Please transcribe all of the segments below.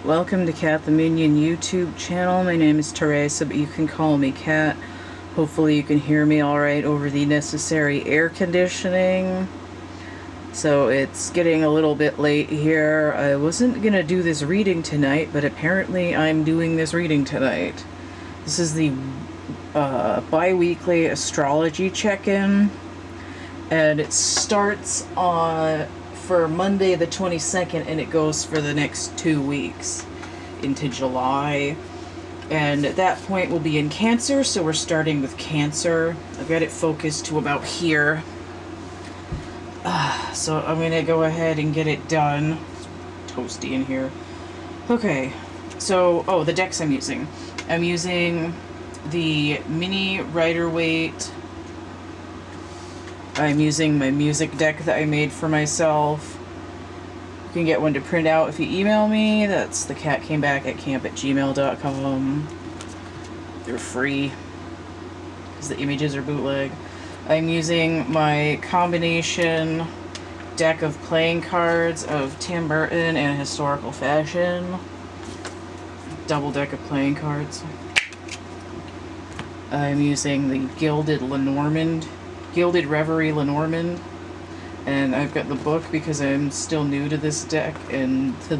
Welcome to CATtheMinion YouTube channel. My name is Theresa, but you can call me Cat. Hopefully you can hear me alright over the necessary air conditioning. So it's getting a little bit late here. I wasn't gonna do this reading tonight, but apparently I'm doing this reading tonight. This is the bi-weekly astrology check-in, and it starts on for Monday the 22nd, and it goes for the next 2 weeks into July. And at that point we'll be in Cancer, so we're starting with Cancer. I've got it focused to about here. So I'm gonna go ahead and get it done. It's toasty in here. Okay, so, oh, the decks I'm using. I'm using the mini Rider-Waite. I'm using my music deck that I made for myself. You can get one to print out if you email me. That's thecatcamebackatcamp@gmail.com. They're free because the images are bootleg. I'm using my combination deck of playing cards of Tim Burton and Historical Fashion. Double deck of playing cards. I'm using the Gilded Reverie Lenormand, and I've got the book because I'm still new to this deck and to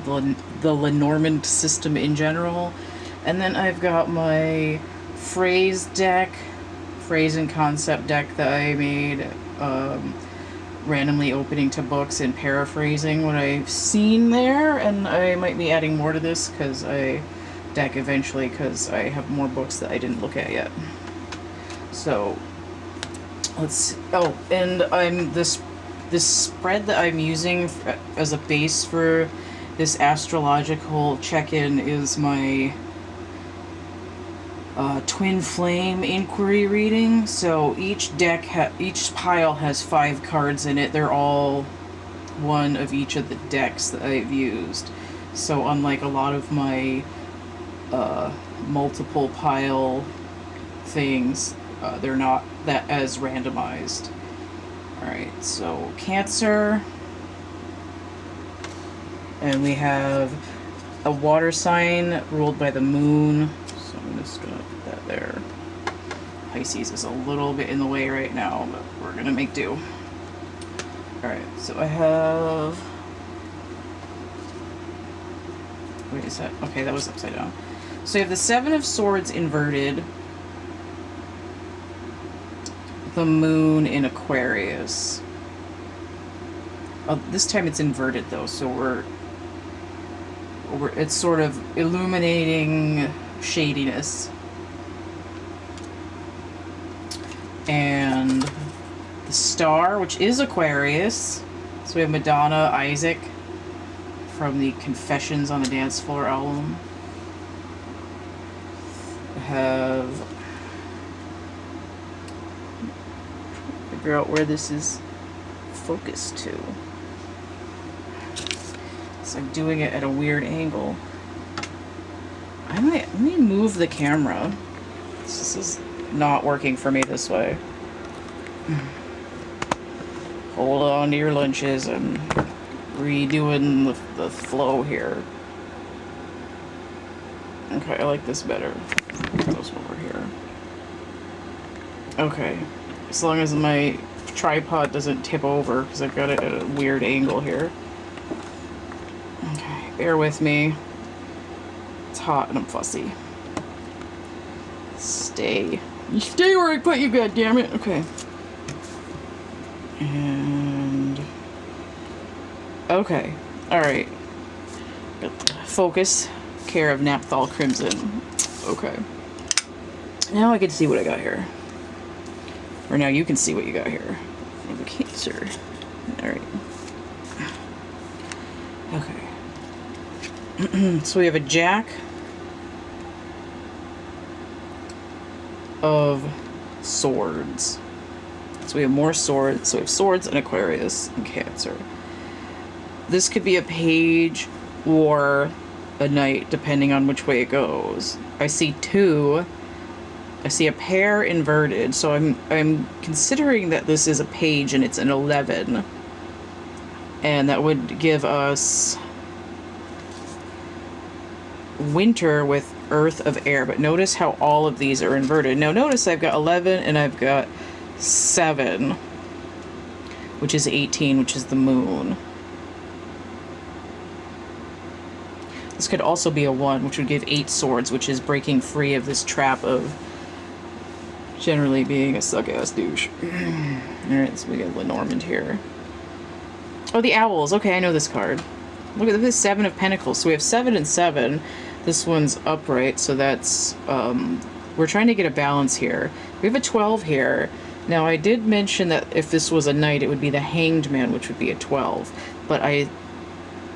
the Lenormand system in general. And then I've got my phrase deck, phrase and concept deck that I made, randomly opening to books and paraphrasing what I've seen there, and I might be adding more to this deck eventually because I have more books that I didn't look at yet. So let's see. Oh, and this spread that I'm using as a base for this astrological check-in is my twin flame inquiry reading. So each pile has 5 cards in it. They're all one of each of the decks that I've used. So unlike a lot of my multiple pile things, they're not that as randomized. Alright, so Cancer. And we have a water sign ruled by the moon. So I'm just gonna put that there. Pisces is a little bit in the way right now, but we're gonna make do. Alright, so I have... Wait, is that... Okay, that was upside down. So you have the 7 of Swords inverted. The moon in Aquarius. This time it's inverted though, so it's sort of illuminating shadiness. And the star, which is Aquarius. So we have Madonna Isaac from the Confessions on the Dance Floor album. I have... figure out where this is focused to. It's like doing it at a weird angle. Let me move the camera. This is not working for me this way. Hold on to your lunches. I'm redoing the flow here. Okay, I like this better. Goes over here. Okay. As long as my tripod doesn't tip over, because I've got it at a weird angle here. Okay, bear with me. It's hot and I'm fussy. Stay. You stay where I put you, goddammit. Okay. And... okay. Alright. Focus. Care of Naphthol Crimson. Okay. Now I can see what I got here. Or now you can see what you got here. The Cancer. Alright. Okay. So we have a Jack of Swords. So we have more swords. So we have Swords and Aquarius and Cancer. This could be a page or a knight, depending on which way it goes. I see 2. I see a pair inverted, so I'm considering that this is a page and it's an 11. And that would give us winter with earth of air, but notice how all of these are inverted. Now notice I've got 11 and I've got 7, which is 18, which is the moon. This could also be a 1, which would give 8 swords, which is breaking free of this trap of generally being a suck-ass douche. Alright, so we got Lenormand here. Oh, the owls. Okay, I know this card. Look at this 7 of Pentacles. So we have 7 and 7. This one's upright, so that's... we're trying to get a balance here. We have a 12 here. Now, I did mention that if this was a knight, it would be the Hanged Man, which would be a 12. But I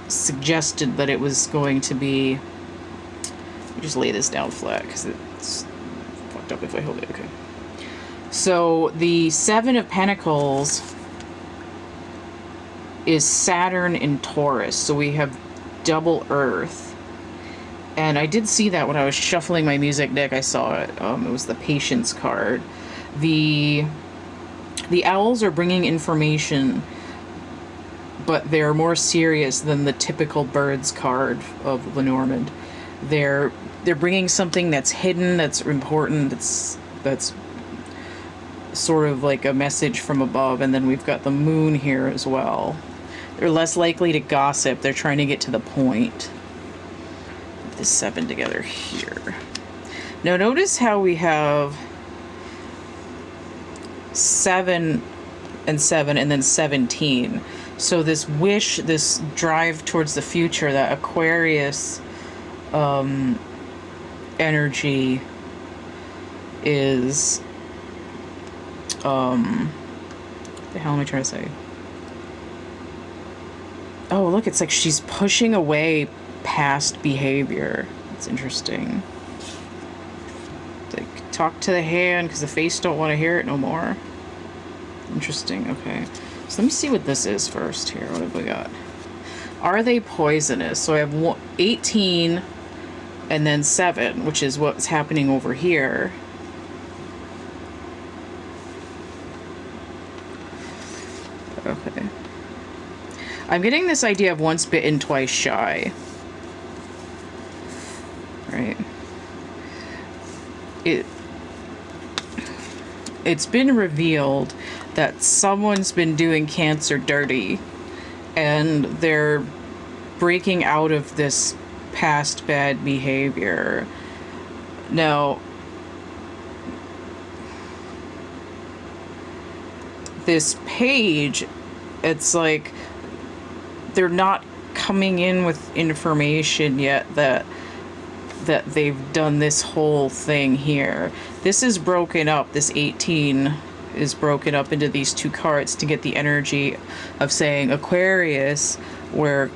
suggested that it was going to be... Let me just lay this down flat, because it's fucked up if I hold it. Okay. So, the 7 of Pentacles is Saturn in Taurus. So we have double Earth. And I did see that when I was shuffling my music deck. I saw it. It was the Patience card. The owls are bringing information, but they're more serious than the typical birds card of Lenormand. They're bringing something that's hidden, that's important, that's sort of like a message from above. And then we've got the moon here as well. They're less likely to gossip. They're trying to get to the point. Put this 7 together here. Now notice how we have 7 and 7 and then 17. So this wish, this drive towards the future, that Aquarius energy is what the hell am I trying to say? Oh, look, it's like she's pushing away past behavior. It's interesting. Like, talk to the hand because the face don't want to hear it no more. Interesting, okay. So let me see what this is first here. What have we got? Are they poisonous? So I have 18 and then 7, which is what's happening over here. Okay. I'm getting this idea of once bitten, twice shy. Right. It's been revealed that someone's been doing Cancer dirty, and they're breaking out of this past bad behavior. Now, this page, it's like they're not coming in with information yet that they've done this whole thing here. This is broken up. This 18 is broken up into these 2 cards to get the energy of saying Aquarius, where,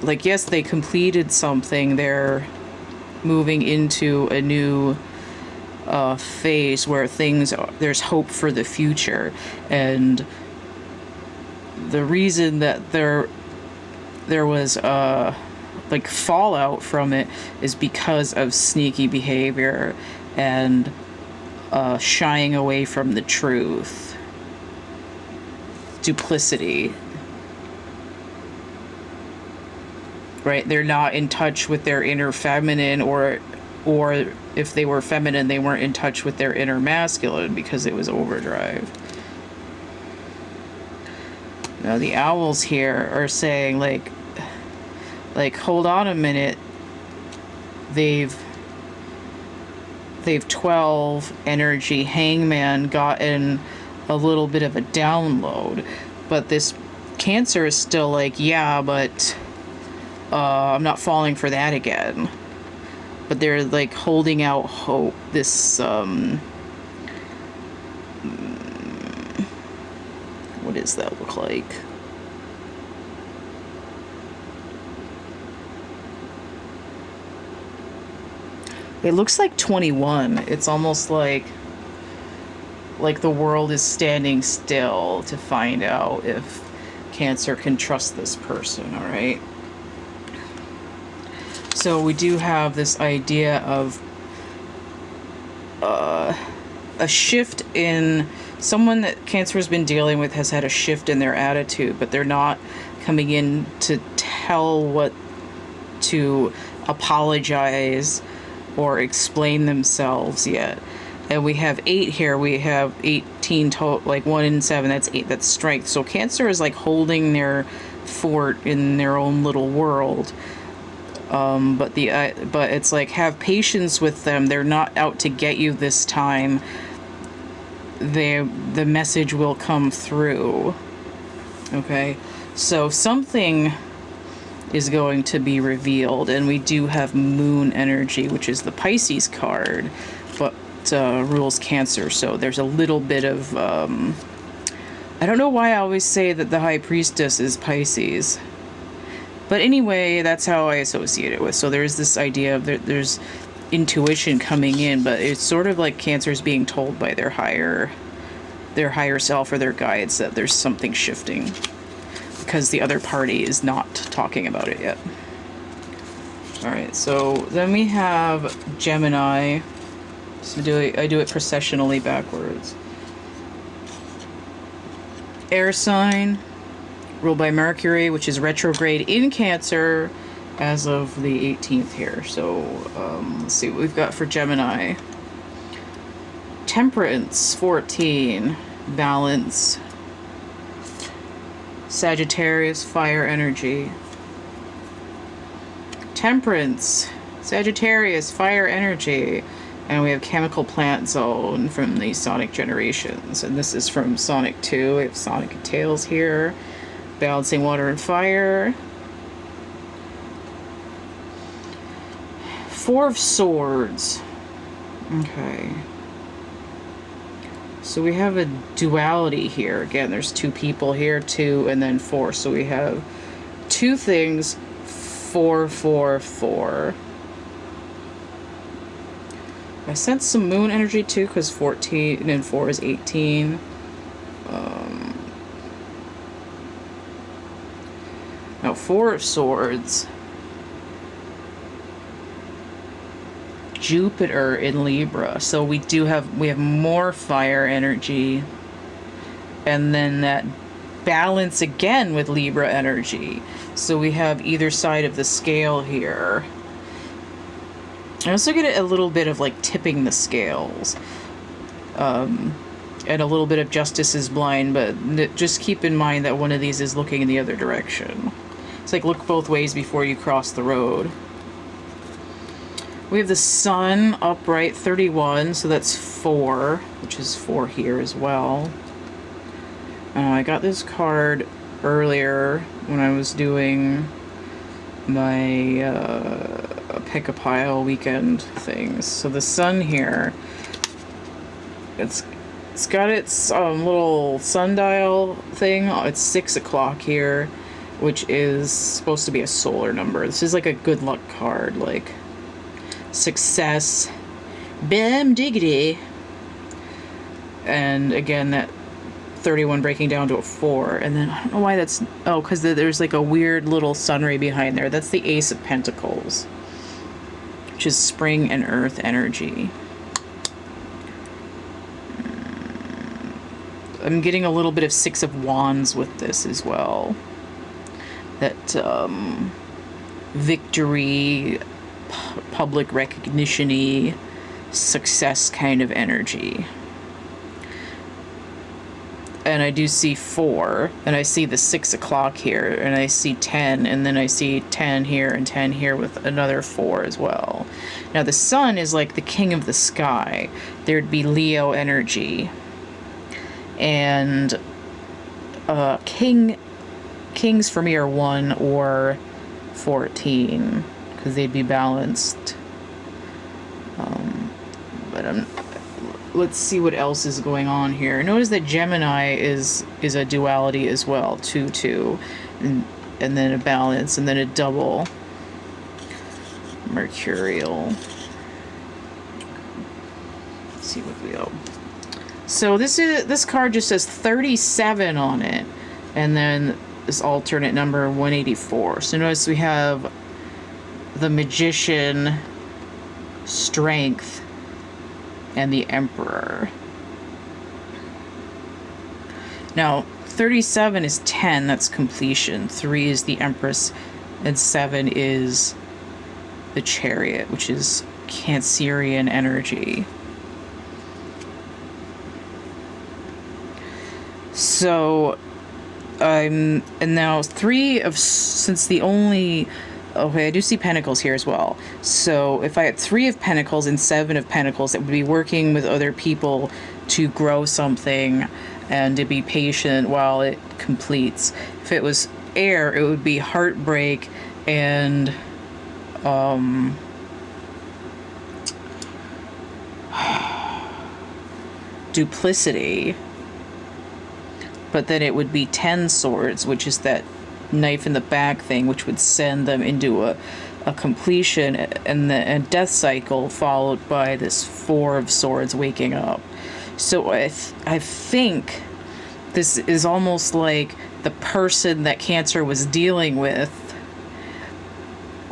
like, yes, they completed something. They're moving into a new phase where there's hope for the future. And the reason that there was like fallout from it is because of sneaky behavior and shying away from the truth, duplicity. Right? They're not in touch with their inner feminine, or if they were feminine, they weren't in touch with their inner masculine because it was overdrive. Now the owls here are saying like hold on a minute. They've 12 energy. Hangman gotten a little bit of a download, but this Cancer is still like, yeah, but I'm not falling for that again. But they're like holding out hope. This what does that look like? It looks like 21. It's almost like the world is standing still to find out if Cancer can trust this person, all right? So we do have this idea of a shift in someone that Cancer has been dealing with has had a shift in their attitude, but they're not coming in to tell what to apologize or explain themselves yet. And we have 8 here. We have 18 total, like 1 in 7. That's 8. That's strength. So Cancer is like holding their fort in their own little world. But it's like, have patience with them. They're not out to get you this time. The message will come through. Okay, so something is going to be revealed, and we do have Moon energy, which is the Pisces card, but rules Cancer. So there's a little bit of I don't know why I always say that the High Priestess is Pisces, but anyway, that's how I associate it with. So there's this idea of there's intuition coming in, but it's sort of like Cancer's being told by their higher self or their guides that there's something shifting, because the other party is not talking about it yet. All right, so then we have Gemini. So I do it processionally backwards. Air sign, ruled by Mercury, which is retrograde in Cancer as of the 18th here. So let's see what we've got for Gemini. Temperance, 14. Balance. Sagittarius, fire energy. Temperance, Sagittarius, fire energy. And we have chemical plant zone from the Sonic Generations. And this is from Sonic 2. We have Sonic and Tails here. Balancing water and fire. 4 of Swords. Okay. So we have a duality here. Again, there's 2 people here, 2 and then 4. So we have 2 things, 4, 4, 4. I sense some Moon energy too, because 14 and 4 is 18. Now 4 of Swords. Jupiter in Libra. So we have more fire energy. And then that balance again with Libra energy. So we have either side of the scale here. I also get a little bit of like tipping the scales. And a little bit of justice is blind, but just keep in mind that one of these is looking in the other direction. It's like look both ways before you cross the road. We have the Sun upright, 31, so that's 4, which is 4 here as well. I got this card earlier when I was doing my pick-a-pile weekend things. So the Sun here, it's got its little sundial thing. It's 6 o'clock here, which is supposed to be a solar number. This is like a good luck card, like success, bam diggity. And again, that 31 breaking down to a 4, and then I don't know why that's, oh, because there's like a weird little sun ray behind there. That's the Ace of Pentacles, which is spring and earth energy. I'm getting a little bit of 6 of Wands with this as well. That victory, public recognition-y, success kind of energy. And I do see 4, and I see the 6 o'clock here, and I see 10, and then I see 10 here and 10 here with another 4 as well. Now the Sun is like the king of the sky. There'd be Leo energy. And kings for me are 1 or 14, because they'd be balanced. But let's see what else is going on here. Notice that Gemini is a duality as well, 2, 2, and then a balance, and then a double mercurial. Let's see what we owe. So this card just says 37 on it, and then this alternate number 184. So notice we have the Magician, Strength, and the Emperor. Now 37 is 10, that's completion. 3 is the Empress, and 7 is the Chariot, which is Cancerian energy. So and now since the only, okay, I do see Pentacles here as well. So if I had 3 of Pentacles and 7 of Pentacles, it would be working with other people to grow something and to be patient while it completes. If it was air, it would be heartbreak and duplicity. But then it would be 10 swords, which is that knife in the back thing, which would send them into a completion and a death cycle, followed by this 4 of swords waking up. So I think this is almost like the person that Cancer was dealing with,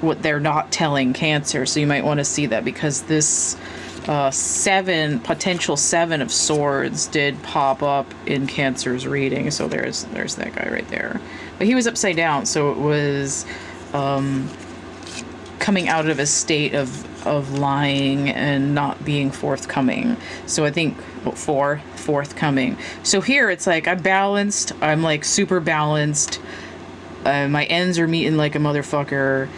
what they're not telling Cancer. So you might want to see that, because this potential 7 of swords did pop up in Cancer's reading. So there's that guy right there, but he was upside down, so it was coming out of a state of lying and not being forthcoming. So I think forthcoming. So here it's like I'm balanced. I'm like super balanced. My ends are meeting like a motherfucker.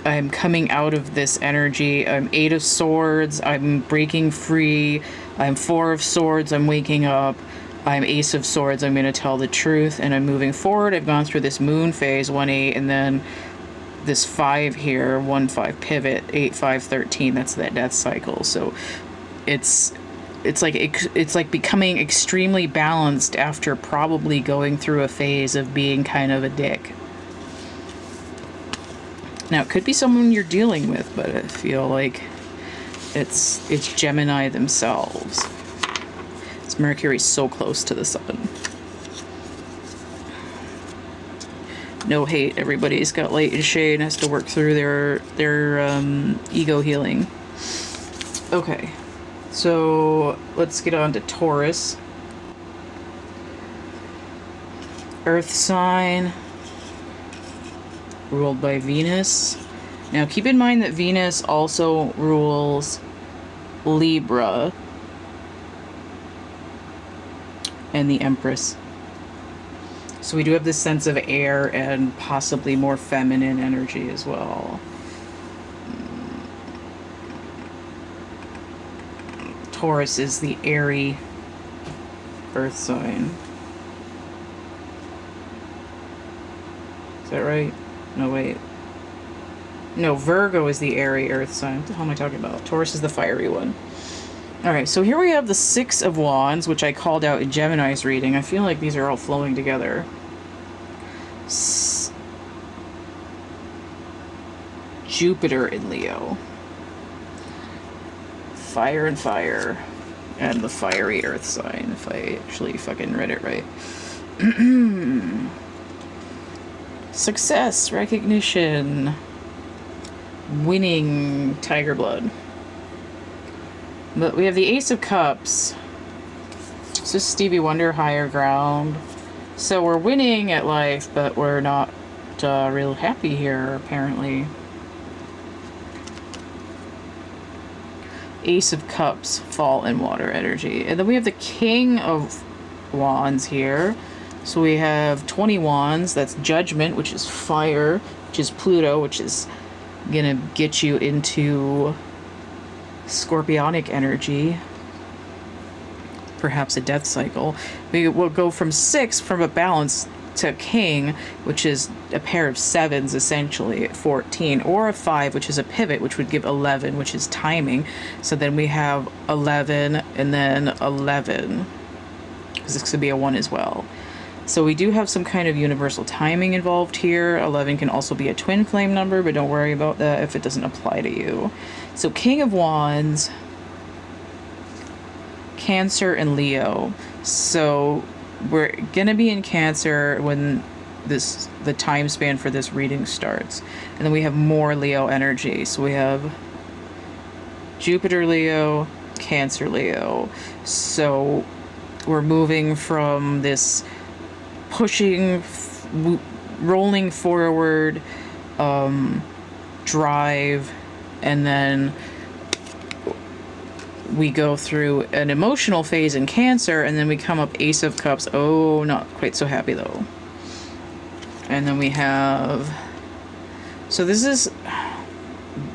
I'm coming out of this energy. I'm 8 of swords. I'm breaking free. I'm 4 of swords. I'm waking up. I'm Ace of swords. I'm going to tell the truth, and I'm moving forward. I've gone through this moon phase, 1-8, and then this 5 here, 1-5 pivot, 8-5 13. That's that death cycle. So it's like becoming extremely balanced after probably going through a phase of being kind of a dick. Now, it could be someone you're dealing with, but I feel like it's Gemini themselves. It's Mercury's so close to the sun. No hate. Everybody's got light and shade and has to work through their ego healing. Okay, so let's get on to Taurus. Earth sign, ruled by Venus. Now keep in mind that Venus also rules Libra and the Empress. So we do have this sense of air and possibly more feminine energy as well. Taurus is the airy earth sign. Is that right? No, wait. No, Virgo is the airy earth sign. What the hell am I talking about? Taurus is the fiery one. Alright, so here we have the 6 of Wands, which I called out in Gemini's reading. I feel like these are all flowing together. Jupiter in Leo. Fire and fire. And the fiery earth sign, if I actually fucking read it right. Success, recognition, winning, tiger blood. But we have the Ace of Cups. This is Stevie Wonder, higher ground. So we're winning at life, but we're not real happy here, apparently. Ace of Cups, fall and water energy. And then we have the King of Wands here. So we have 20 wands. That's Judgment, which is fire, which is Pluto, which is gonna get you into scorpionic energy. Perhaps a death cycle. We will go from 6 from a balance to King, which is a pair of 7s essentially at 14, or a 5, which is a pivot, which would give 11, which is timing. So then we have 11 and then 11, because this could be a 1 as well. So we do have some kind of universal timing involved here. 11 can also be a twin flame number, but don't worry about that if it doesn't apply to you. So King of Wands, Cancer, and Leo. So we're gonna be in Cancer when the time span for this reading starts. And then we have more Leo energy. So we have Jupiter Leo, Cancer Leo. So we're moving from this pushing, rolling forward, drive, and then we go through an emotional phase in Cancer, and then we come up Ace of Cups. Oh, not quite so happy though. And then we have, so this is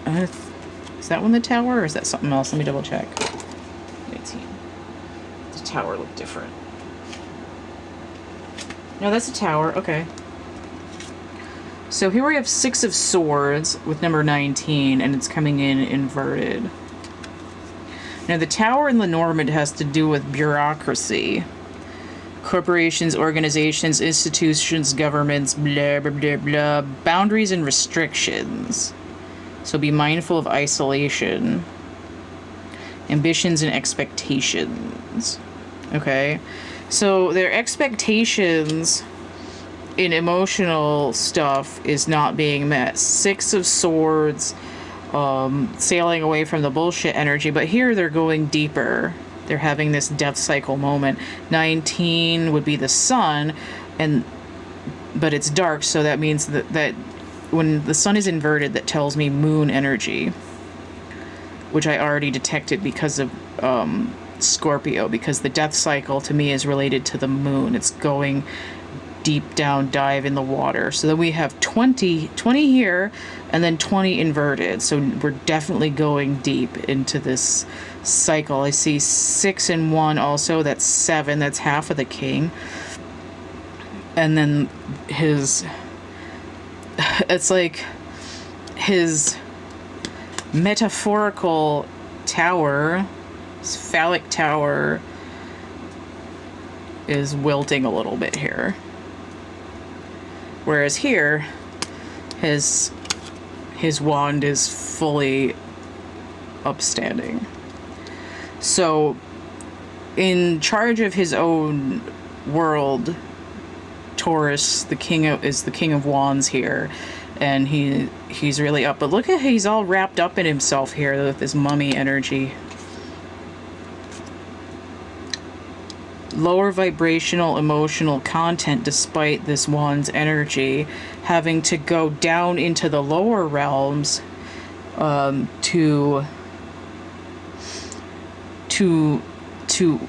that one the Tower, or is that something else? Let me double check. 18. The Tower looked different. No, that's a Tower. Okay. So here we have 6 of Swords with number 19, and it's coming in inverted. Now the Tower in Lenormand has to do with bureaucracy. Corporations, organizations, institutions, governments, blah, blah, blah, blah. Boundaries and restrictions. So be mindful of isolation. Ambitions and expectations. Okay? So their expectations in emotional stuff is not being met. 6 of Swords, sailing away from the bullshit energy, but here they're going deeper. They're having this death cycle moment. 19 would be the Sun, but it's dark, so that means that when the Sun is inverted, that tells me moon energy, which I already detected because of Scorpio, because the death cycle to me is related to the moon. It's going deep down dive in the water. So then we have 20 here, and then 20 inverted. So we're definitely going deep into this cycle. I see 6 and 1 also. That's 7. That's half of the King. And then it's like his metaphorical tower, his phallic tower, is wilting a little bit here. Whereas here, his wand is fully upstanding. So, in charge of his own world, Taurus, is the King of Wands here, and he's really up. But look at, he's all wrapped up in himself here with this mummy energy. Lower vibrational emotional content despite this Wand's energy, having to go down into the lower realms to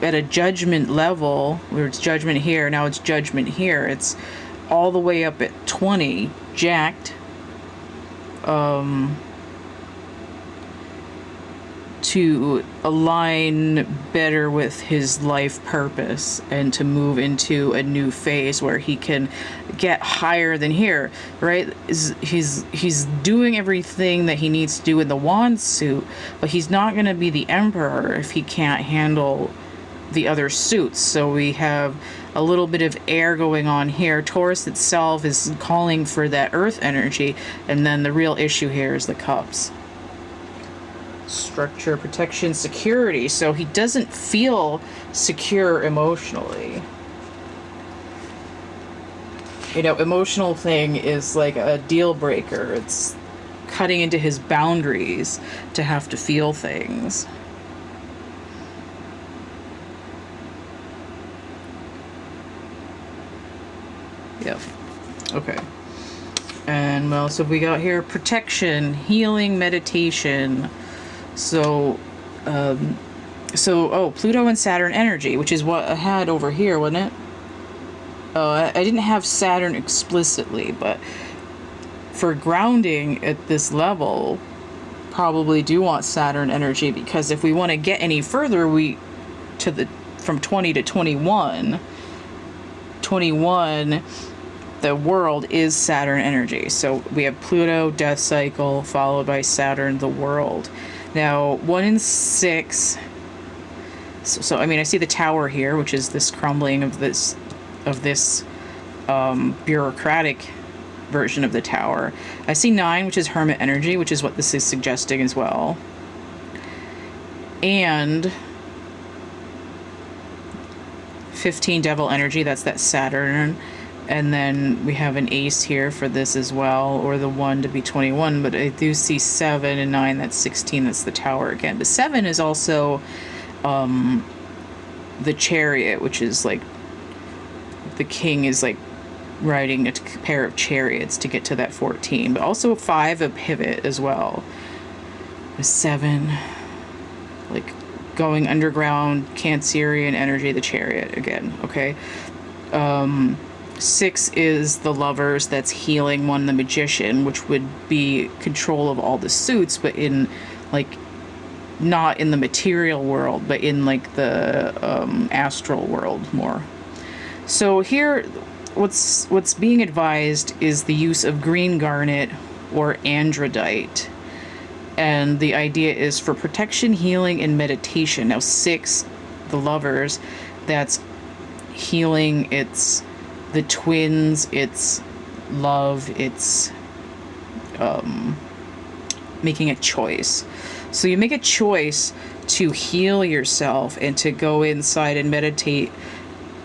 at a judgment level, where it's judgment here, now it's judgment here. It's all the way up at 20, jacked, to align better with his life purpose and to move into a new phase where he can get higher than here, right? He's doing everything that he needs to do in the wand suit, but he's not going to be the emperor if he can't handle the other suits. So we have a little bit of air going on here. Taurus itself is calling for that earth energy, and then the real issue here is the cups. Structure, protection, security. So he doesn't feel secure emotionally. You know, emotional thing is like a deal breaker. It's cutting into his boundaries to have to feel things. Yep. Okay. And well, so we got here protection, healing, meditation. So, Pluto and Saturn energy, which is what I had over here, wasn't it? I didn't have Saturn explicitly, but for grounding at this level, probably do want Saturn energy, because if we want to get any further, from 20 to 21, the world is Saturn energy. So we have Pluto, death cycle, followed by Saturn, the world. Now, 1 in 6. So I mean, I see the Tower here, which is this crumbling of this bureaucratic version of the Tower. I see 9, which is Hermit energy, which is what this is suggesting as well. And 15, Devil energy. That's that Saturn. And then we have an ace here for this as well, or the 1 to be 21, but I do see 7 and 9, that's 16, that's the Tower again. But 7 is also the Chariot, which is like, the king is like riding a pair of chariots to get to that 14, but also 5 a pivot as well. A 7, like going underground, Cancerian energy, the chariot again, okay? 6 is the lovers, that's healing 1, the magician, which would be control of all the suits, but in like not in the material world, but in like the astral world more. So here, what's being advised is the use of green garnet or androdite. And the idea is for protection, healing, and meditation. Now 6, the lovers, that's healing, it's the twins, it's love, it's making a choice. So you make a choice to heal yourself and to go inside and meditate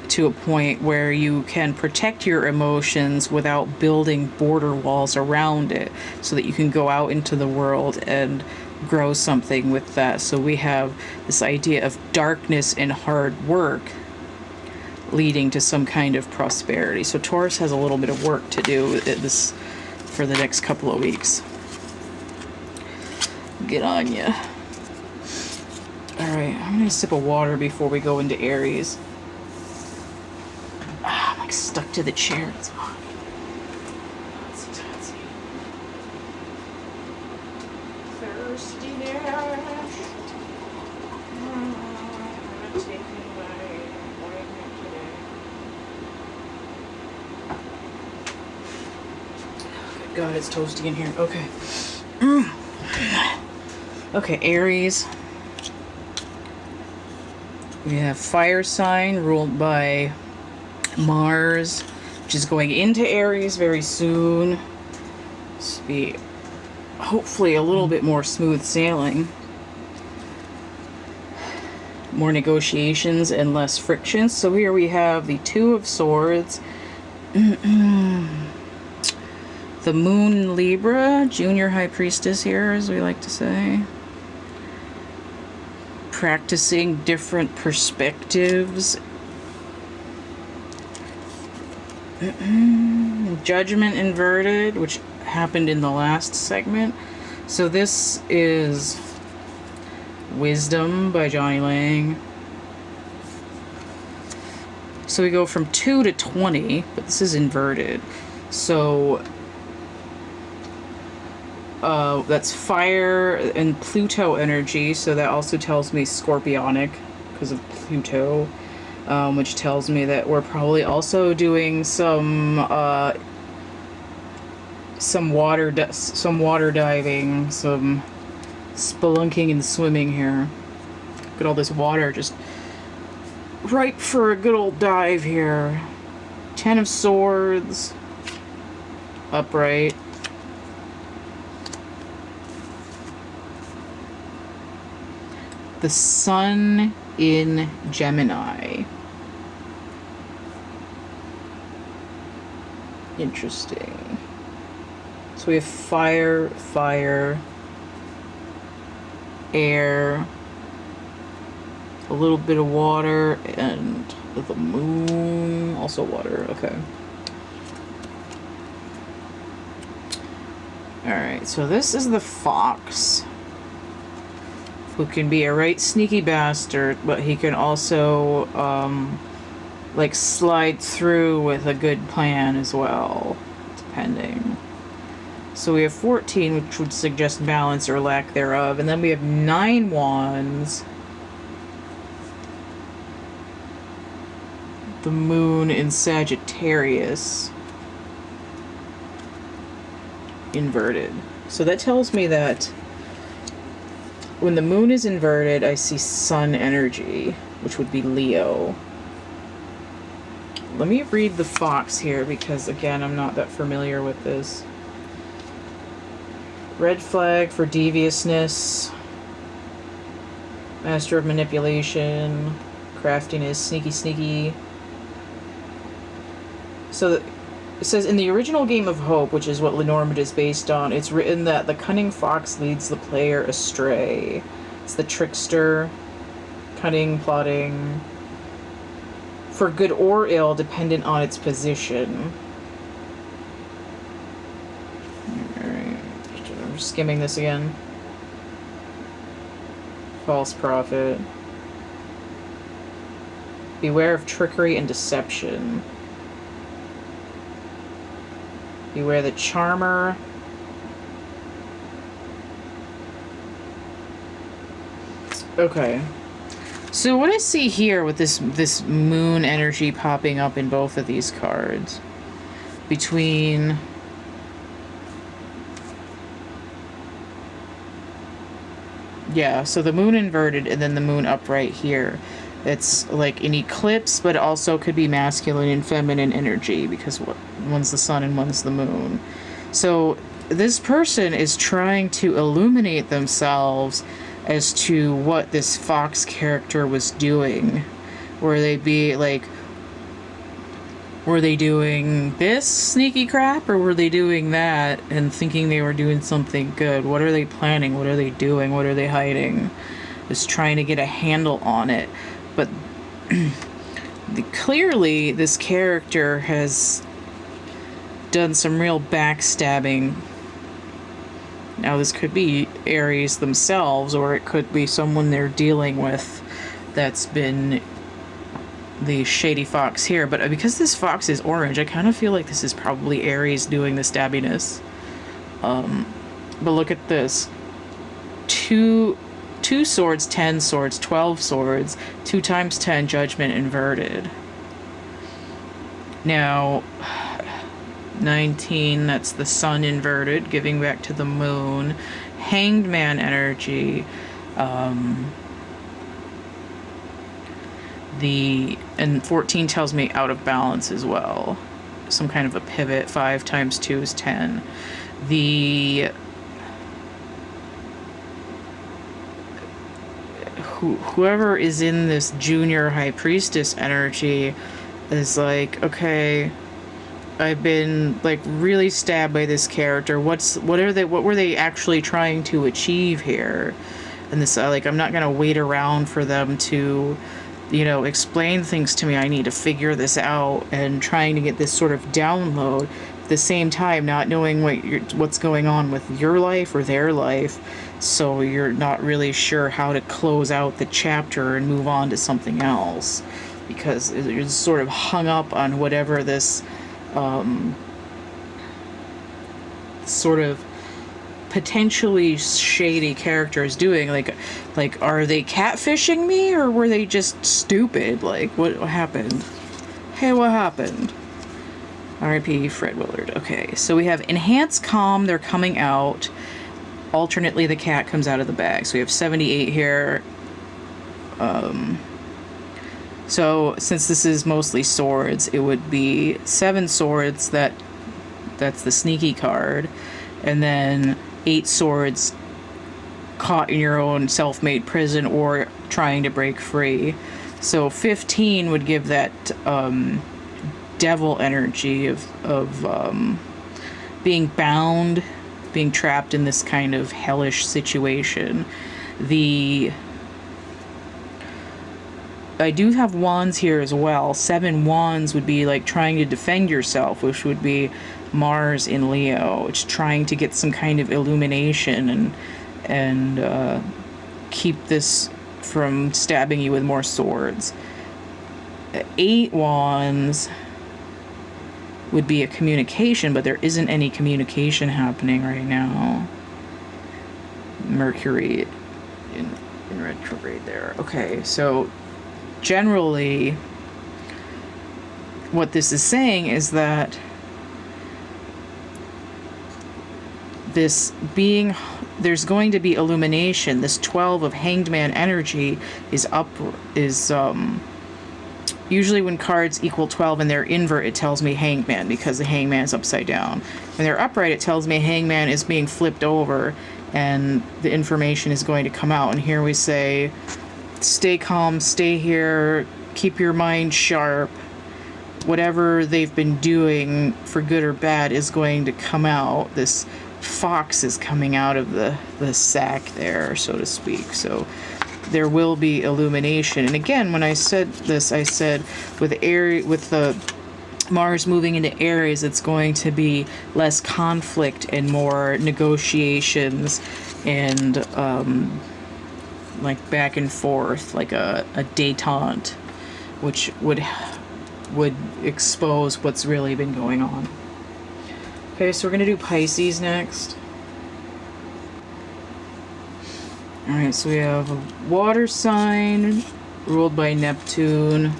to a point where you can protect your emotions without building border walls around it, so that you can go out into the world and grow something with that. So we have this idea of darkness and hard work leading to some kind of prosperity. So Taurus has a little bit of work to do with this for the next couple of weeks. Get on ya. Alright, I'm gonna sip of water before we go into Aries. I'm like stuck to the chair. It's hot. God, it's toasty in here. Okay. Okay, Aries. We have fire sign ruled by Mars, which is going into Aries very soon. This will be hopefully a little bit more smooth sailing. More negotiations and less friction. So here we have the 2 of Swords. The Moon Libra, Junior High Priestess here, as we like to say. Practicing different perspectives. Judgment inverted, which happened in the last segment. So this is Wisdom by Johnny Lang. So we go from 2 to 20, but this is inverted. So that's fire and Pluto energy, so that also tells me Scorpionic because of Pluto, which tells me that we're probably also doing some water diving, some spelunking and swimming here. Look at all this water, just ripe for a good old dive here. 10 of Swords, upright. The Sun in Gemini. Interesting. So we have fire, air, a little bit of water, and the moon, also water. Okay. Alright, so this is the Fox, who can be a right sneaky bastard, but he can also like slide through with a good plan as well, depending. So we have 14, which would suggest balance or lack thereof, and then we have 9 wands. The moon in Sagittarius, inverted. So that tells me that when the moon is inverted, I see sun energy, which would be Leo. Let me read the Fox here, because again, I'm not that familiar with this. Red flag for deviousness, master of manipulation, craftiness, sneaky. So it says, in the original game of Hope, which is what Lenormand is based on, it's written that the cunning fox leads the player astray. It's the trickster, cunning, plotting, for good or ill, dependent on its position. skimming this again. False prophet. Beware of trickery and deception. Beware the charmer. Okay. So what I see here with this moon energy popping up in both of these cards, between so the moon inverted and then the moon upright here. It's like an eclipse, but it also could be masculine and feminine energy because one's the sun and one's the moon. So this person is trying to illuminate themselves as to what this fox character was doing. Were they doing this sneaky crap, or were they doing that and thinking they were doing something good? What are they planning? What are they doing? What are they hiding? Just trying to get a handle on it. But clearly this character has done some real backstabbing. Now this could be Aries themselves, or it could be someone they're dealing with that's been the shady fox here. But because this fox is orange, I kind of feel like this is probably Aries doing the stabbiness. But look at this. Two swords, 10 swords, 12 swords, 2 times 10, judgment inverted. Now, 19, that's the sun inverted, giving back to the moon. Hanged man energy. And 14 tells me out of balance as well. Some kind of a pivot. 5 times 2 is 10. Whoever is in this junior high priestess energy is like, okay, I've been like really stabbed by this character. What were they actually trying to achieve here? And this, like, I'm not gonna wait around for them to, explain things to me. I need to figure this out, and trying to get this sort of download at the same time, not knowing what's going on with your life or their life. So you're not really sure how to close out the chapter and move on to something else, because you're sort of hung up on whatever this sort of potentially shady character is doing. Like are they catfishing me, or were they just stupid? Like, what happened? Hey, what happened? R.I.P. Fred Willard. Okay, so we have enhanced calm. They're coming out. Alternately, the cat comes out of the bag. So we have 78 here. So since this is mostly swords, it would be 7 swords. That's the sneaky card. And then 8 swords caught in your own self-made prison or trying to break free. So 15 would give that devil energy of being bound, being trapped in this kind of hellish situation. I do have wands here as well. 7 wands would be like trying to defend yourself, which would be Mars in Leo. It's trying to get some kind of illumination and keep this from stabbing you with more swords. 8 wands would be a communication, but there isn't any communication happening right now. Mercury in retrograde there. Okay, so generally what this is saying is that there's going to be illumination. This 12 of Hanged Man energy is usually when cards equal 12 and they're invert, it tells me Hanged Man, because the Hanged Man is upside down. When they're upright, it tells me Hanged Man is being flipped over and the information is going to come out. And here we say, stay calm, stay here, keep your mind sharp. Whatever they've been doing, for good or bad, is going to come out. This fox is coming out of the sack there, so to speak. So there will be illumination. And again, when I said this, I said with the Mars moving into Aries, it's going to be less conflict and more negotiations and like back and forth, like a détente, which would expose what's really been going on. Okay, so we're gonna do Pisces next. Alright, so we have a water sign ruled by Neptune.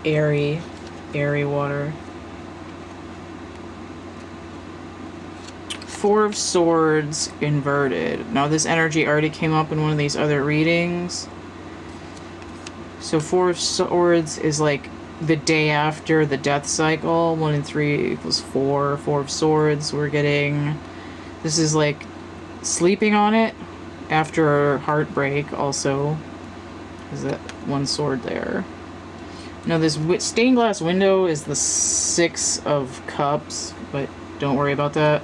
Airy water. Four of Swords inverted. Now this energy already came up in one of these other readings. So Four of Swords is like the day after the death cycle. 1 and 3 equals 4. Four of Swords. We're getting... This is like sleeping on it after heartbreak also. Is that one sword there? Now this stained glass window is the 6 of Cups, but don't worry about that.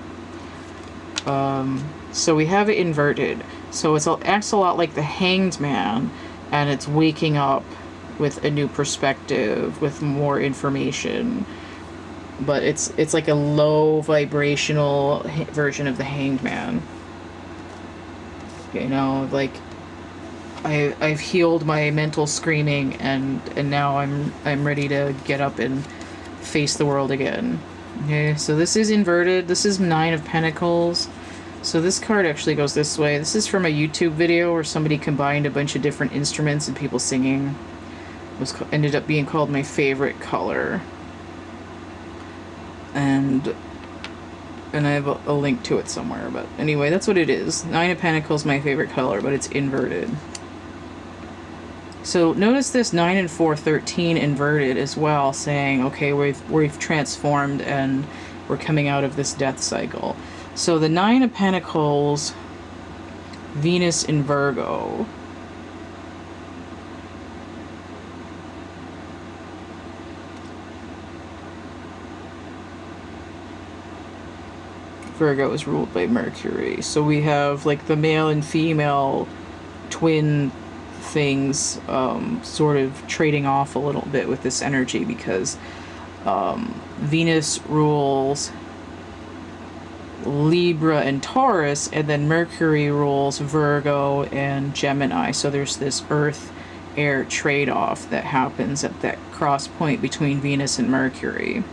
So we have it inverted. So it acts a lot like the Hanged Man, and it's waking up with a new perspective, with more information. But it's like a low vibrational version of the Hanged Man. You know, like I've healed my mental screaming, and now I'm ready to get up and face the world again. Okay, so this is inverted. This is 9 of Pentacles. So this card actually goes this way. This is from a YouTube video where somebody combined a bunch of different instruments and people singing. It ended up being called My Favorite Color. And I have a link to it somewhere. But anyway, that's what it is. 9 of Pentacles, My Favorite Color, but it's inverted. So notice this 9 and 4, 13 inverted as well, saying, okay, we've transformed and we're coming out of this death cycle. So the 9 of Pentacles, Venus in Virgo. Virgo is ruled by Mercury. So we have like the male and female twin things sort of trading off a little bit with this energy, because Venus rules Libra and Taurus, and then Mercury rules Virgo and Gemini. So there's this earth-air trade-off that happens at that cross point between Venus and Mercury.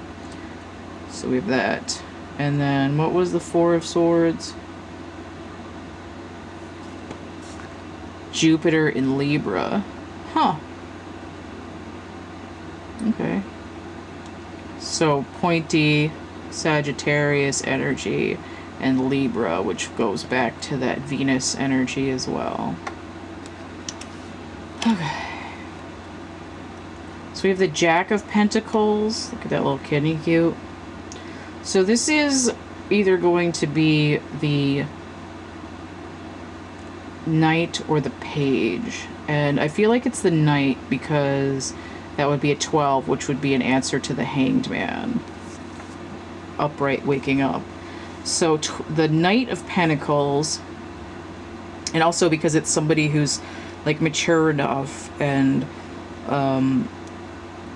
So we have that. And then what was the 4 of Swords? Jupiter in Libra. Huh. Okay. So pointy Sagittarius energy and Libra, which goes back to that Venus energy as well. Okay. So we have the Jack of Pentacles. Look at that little kitty cute. So this is either going to be the Knight or the Page. And I feel like it's the Knight because that would be a 12, which would be an answer to the Hanged Man. Upright, waking up. So the Knight of Pentacles, and also because it's somebody who's like mature enough and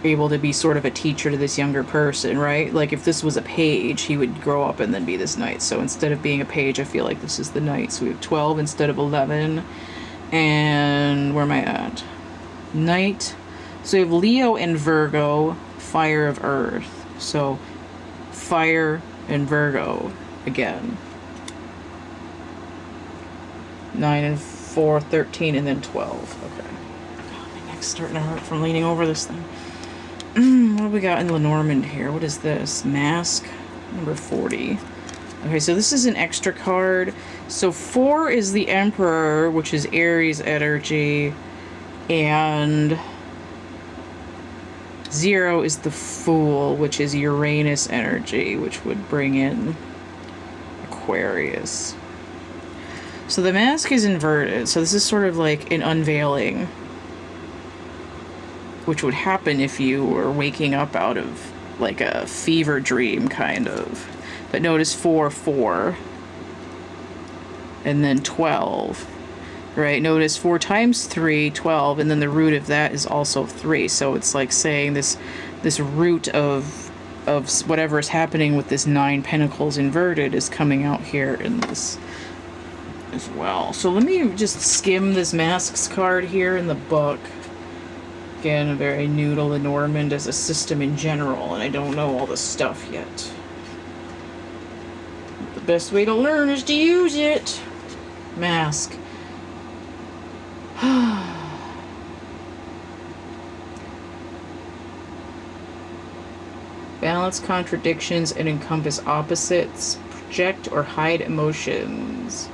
able to be sort of a teacher to this younger person, right? Like if this was a page, he would grow up and then be this Knight. So instead of being a page, I feel like this is the Knight. So we have 12 instead of 11. And where am I at? Knight. So we have Leo and Virgo, Fire of Earth. So Fire and Virgo again. 9 and 4, 13, and then 12. Okay. Oh, my neck's starting to hurt from leaning over this thing. What do we got in Lenormand here? What is this? Mask number 40. Okay, so this is an extra card. So 4 is the Emperor, which is Aries energy, and 0 is the Fool, which is Uranus energy, which would bring in Aquarius. So the mask is inverted. So this is sort of like an unveiling, which would happen if you were waking up out of like a fever dream, kind of. But notice 4, 4, and then 12. right? Notice 4 times 3, 12, and then the root of that is also 3. So it's like saying this root of whatever is happening with this 9 pentacles inverted is coming out here in this as well. So let me just skim this Masks card here in the book. Again, very new to Lenormand as a system in general, and I don't know all the stuff yet. The best way to learn is to use it. Mask. Balance contradictions and encompass opposites. Project or hide emotions.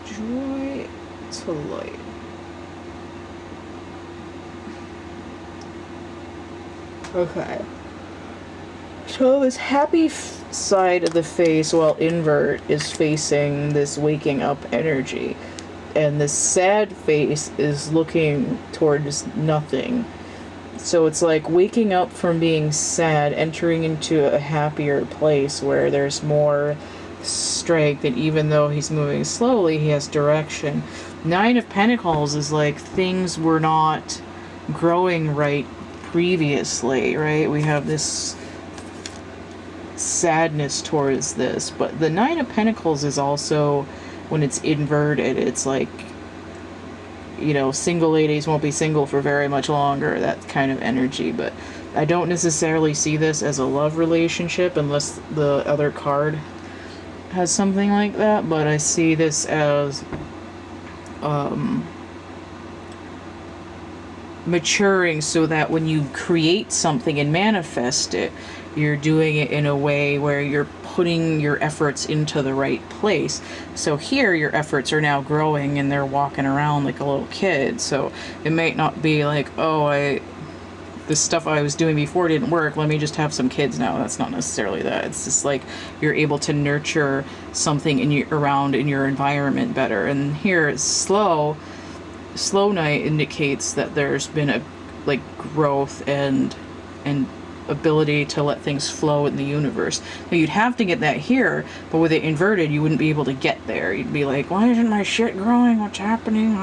Joy to light. Okay. So this happy side of the face, while invert, is facing this waking up energy. And this sad face is looking towards nothing. So it's like waking up from being sad, entering into a happier place where there's more strength, and even though he's moving slowly, he has direction. 9 of Pentacles is like things were not growing right previously, right? We have this sadness towards this, but the 9 of Pentacles is also, when it's inverted, it's like, you know, single ladies won't be single for very much longer, that kind of energy. But I don't necessarily see this as a love relationship unless the other card has something like that, but I see this as maturing, so that when you create something and manifest it, you're doing it in a way where you're putting your efforts into the right place. So here your efforts are now growing and they're walking around like a little kid. So it might not be like, oh, this stuff I was doing before didn't work, let me just have some kids now. That's not necessarily that. It's just like you're able to nurture something around in your environment better. And here it's slow night indicates that there's been a like growth and ability to let things flow in the universe. Now you'd have to get that here, but with it inverted you wouldn't be able to get there. You'd be like, why isn't my shit growing? What's happening?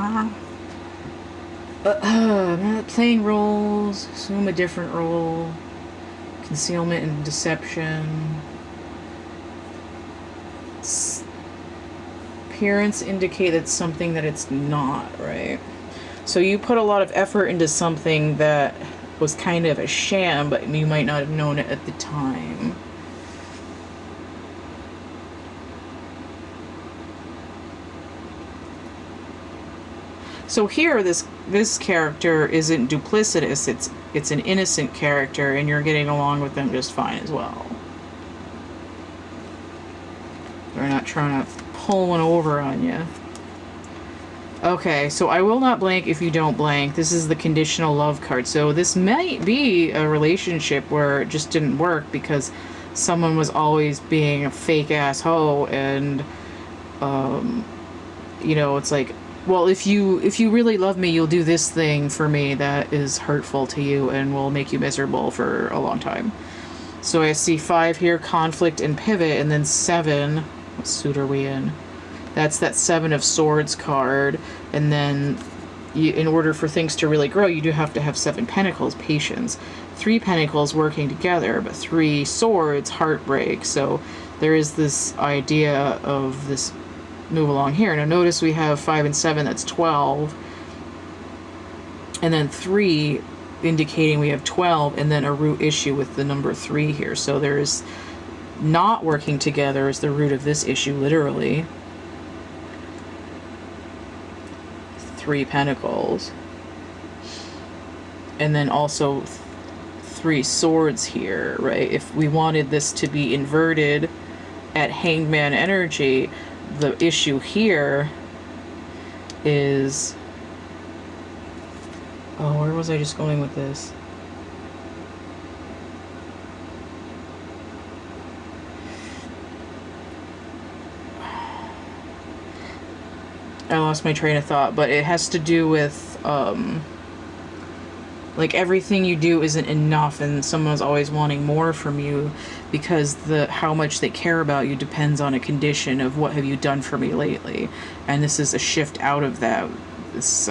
Playing roles, assume a different role, concealment and deception. Appearance indicate it's something that it's not, right? So you put a lot of effort into something that was kind of a sham, but you might not have known it at the time. So here, this character isn't duplicitous. It's an innocent character, and you're getting along with them just fine as well. They're not trying to pull one over on you. Okay, so I will not blank if you don't blank. This is the conditional love card. So this might be a relationship where it just didn't work because someone was always being a fake asshole, and you know, it's like, well, if you really love me, you'll do this thing for me that is hurtful to you and will make you miserable for a long time. So I see 5 here, conflict and pivot, and then 7. What suit are we in? That's that 7 of Swords card. And then in order for things to really grow, you do have to have 7 Pentacles, patience. 3 Pentacles working together, but 3 Swords, heartbreak. So there is this idea of this move along here. Now notice we have 5 and 7, that's 12. And then 3 indicating we have 12, and then a root issue with the number 3 here. So there's not working together is the root of this issue, literally. 3 Pentacles. And then also 3 Swords here, right? If we wanted this to be inverted at Hangman energy, the issue here is... Oh, where was I just going with this? I lost my train of thought, but it has to do with, like, everything you do isn't enough and someone's always wanting more from you. because how much they care about you depends on a condition of what have you done for me lately. And this is a shift out of that. This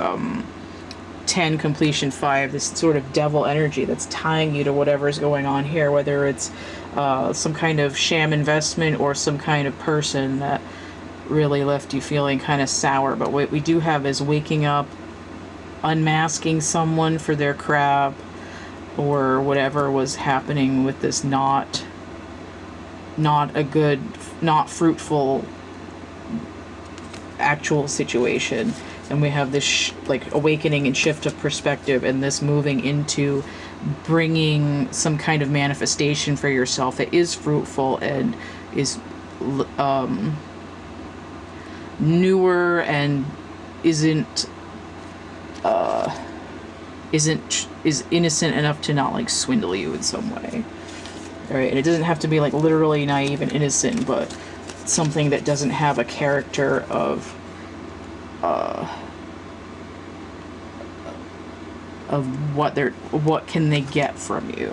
10 completion 5, this sort of devil energy that's tying you to whatever's going on here, whether it's some kind of sham investment or some kind of person that really left you feeling kind of sour. But what we do have is waking up, unmasking someone for their crap, or whatever was happening with this not a good, not fruitful actual situation. And we have this like awakening and shift of perspective, and this moving into bringing some kind of manifestation for yourself that is fruitful and is newer and is innocent enough to not like swindle you in some way. All right, and it doesn't have to be like literally naive and innocent, but something that doesn't have a character of what can they get from you.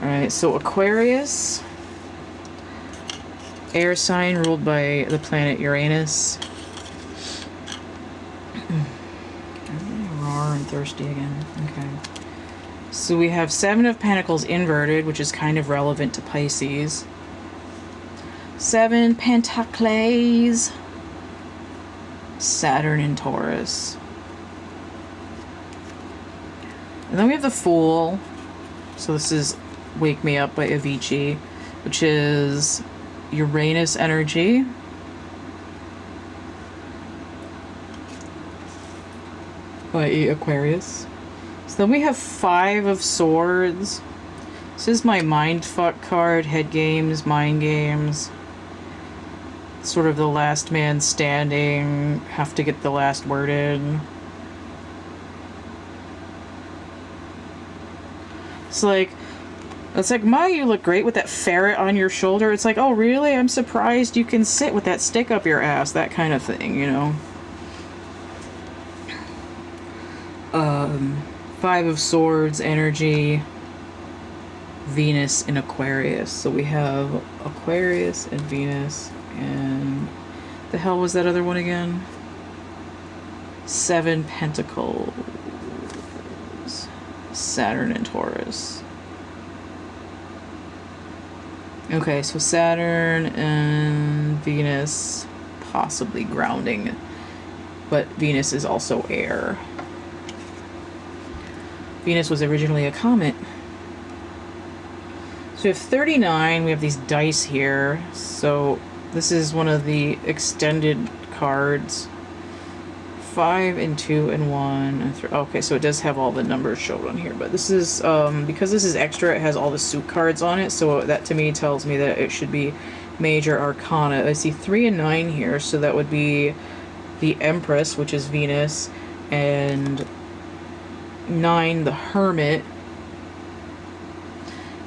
All right, so Aquarius, air sign ruled by the planet Uranus. I'm raw and thirsty again. Okay. So we have 7 of Pentacles inverted, which is kind of relevant to Pisces. 7 Pentacles. Saturn in Taurus. And then we have the Fool. So this is Wake Me Up by Avicii, which is Uranus energy. By Aquarius. So then we have 5 of Swords. This is my mindfuck card, head games, mind games. Sort of the last man standing, have to get the last word in. It's like, Ma, you look great with that ferret on your shoulder. It's like, oh really? I'm surprised you can sit with that stick up your ass, that kind of thing, you know. 5 of Swords energy, Venus in Aquarius. So we have Aquarius and Venus, and the hell was that other one again? 7 Pentacles, Saturn and Taurus. Okay, so Saturn and Venus, possibly grounding, but Venus is also air. Venus was originally a comet. So we have 39, we have these dice here. So this is one of the extended cards. 5 and 2 and 1 and 3. Okay, so it does have all the numbers shown on here, but this is, because this is extra, it has all the suit cards on it, so that to me tells me that it should be major arcana. I see 3 and 9 here, so that would be the Empress, which is Venus, and 9, the Hermit,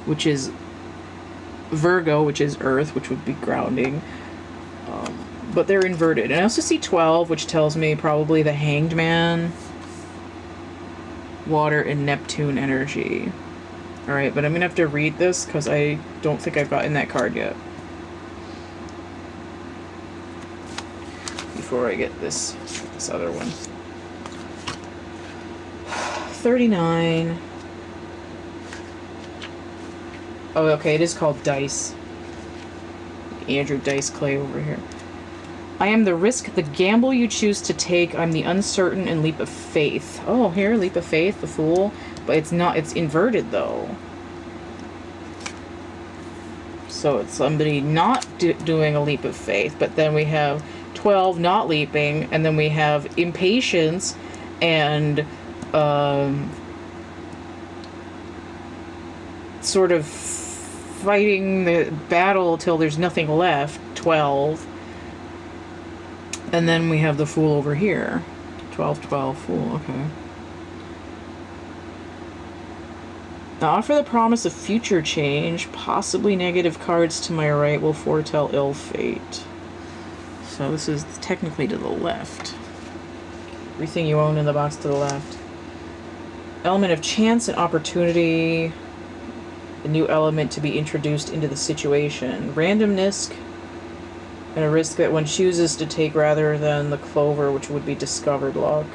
which is Virgo, which is Earth, which would be grounding. But they're inverted. And I also see 12, which tells me probably the Hanged Man, Water, and Neptune energy. Alright, but I'm going to have to read this because I don't think I've gotten that card yet. Before I get this other one. 39. Oh, okay, it is called Dice. Andrew Dice Clay over here. I am the risk, the gamble you choose to take. I'm the uncertain and leap of faith. Oh, here, leap of faith, the Fool. But it's not, it's inverted, though. So it's somebody not doing a leap of faith. But then we have 12 not leaping. And then we have impatience and sort of fighting the battle till there's nothing left. 12. And then we have the Fool over here. 12, 12, Fool, okay. Now, offer the promise of future change. Possibly negative cards to my right will foretell ill fate. So this is technically to the left. Everything you own in the box to the left. Element of chance and opportunity. A new element to be introduced into the situation. Randomness and a risk that one chooses to take rather than the clover, which would be discovered luck.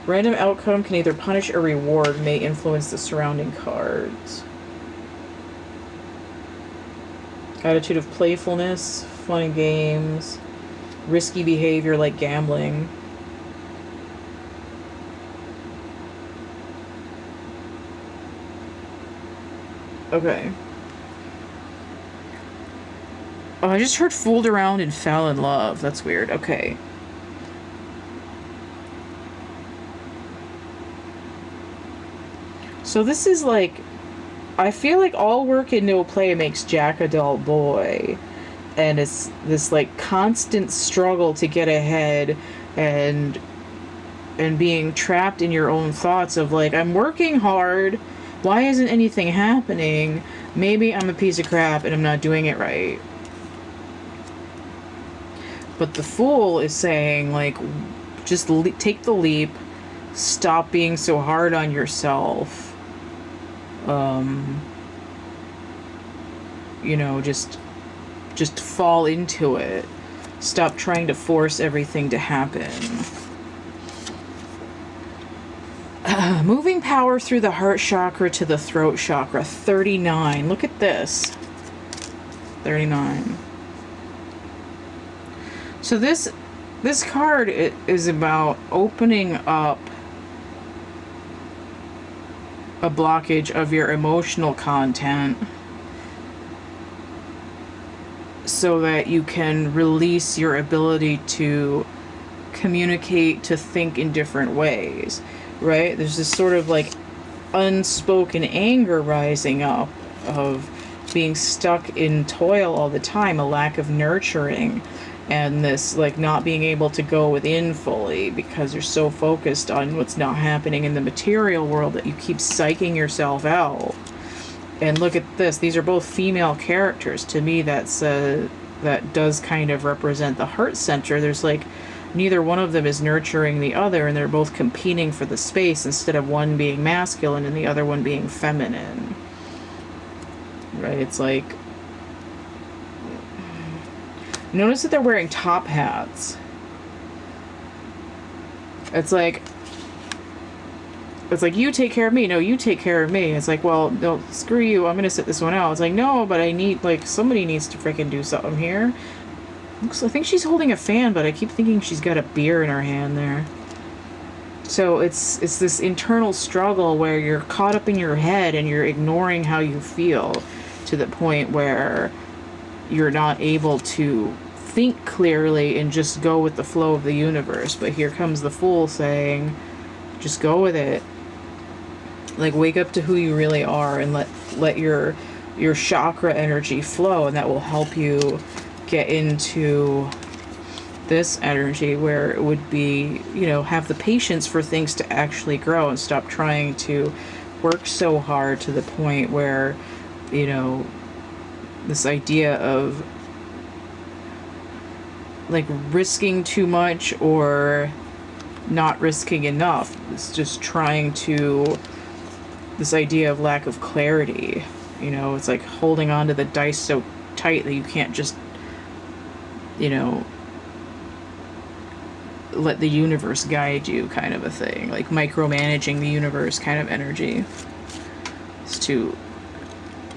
Random outcome can either punish or reward, may influence the surrounding cards. Attitude of playfulness, fun and games, risky behavior like gambling. Okay. Oh, I just heard fooled around and fell in love. That's weird. Okay. So this is like, I feel like all work and no play makes Jack a dull boy. And it's this like constant struggle to get ahead and being trapped in your own thoughts of like, I'm working hard. Why isn't anything happening? Maybe I'm a piece of crap and I'm not doing it right. But the Fool is saying, like, just take the leap. Stop being so hard on yourself. You know, just fall into it. Stop trying to force everything to happen. Moving power through the heart chakra to the throat chakra. 39. Look at this. 39. So this card is about opening up a blockage of your emotional content so that you can release your ability to communicate, to think in different ways, right? There's this sort of like unspoken anger rising up of being stuck in toil all the time, a lack of nurturing, and this like not being able to go within fully because you're so focused on what's not happening in the material world that you keep psyching yourself out. And look at this. These are both female characters. To me, that does kind of represent the heart center. There's like neither one of them is nurturing the other, and they're both competing for the space instead of one being masculine and the other one being feminine. Right? It's like, notice that they're wearing top hats. It's like you take care of me. No, you take care of me. It's like, well, no, screw you. I'm gonna sit this one out. It's like, no, but I need, like, somebody needs to freaking do something here. I think she's holding a fan, but I keep thinking she's got a beer in her hand there. So it's this internal struggle where you're caught up in your head and you're ignoring how you feel to the point where you're not able to think clearly and just go with the flow of the universe. But here comes the Fool saying, just go with it. Like, wake up to who you really are and let your chakra energy flow, and that will help you get into this energy where it would be, you know, have the patience for things to actually grow and stop trying to work so hard to the point where, you know, this idea of like risking too much or not risking enough. It's just trying to, this idea of lack of clarity, you know, it's like holding on to the dice so tight that you can't just, you know, let the universe guide you, kind of a thing. Like micromanaging the universe kind of energy. It's to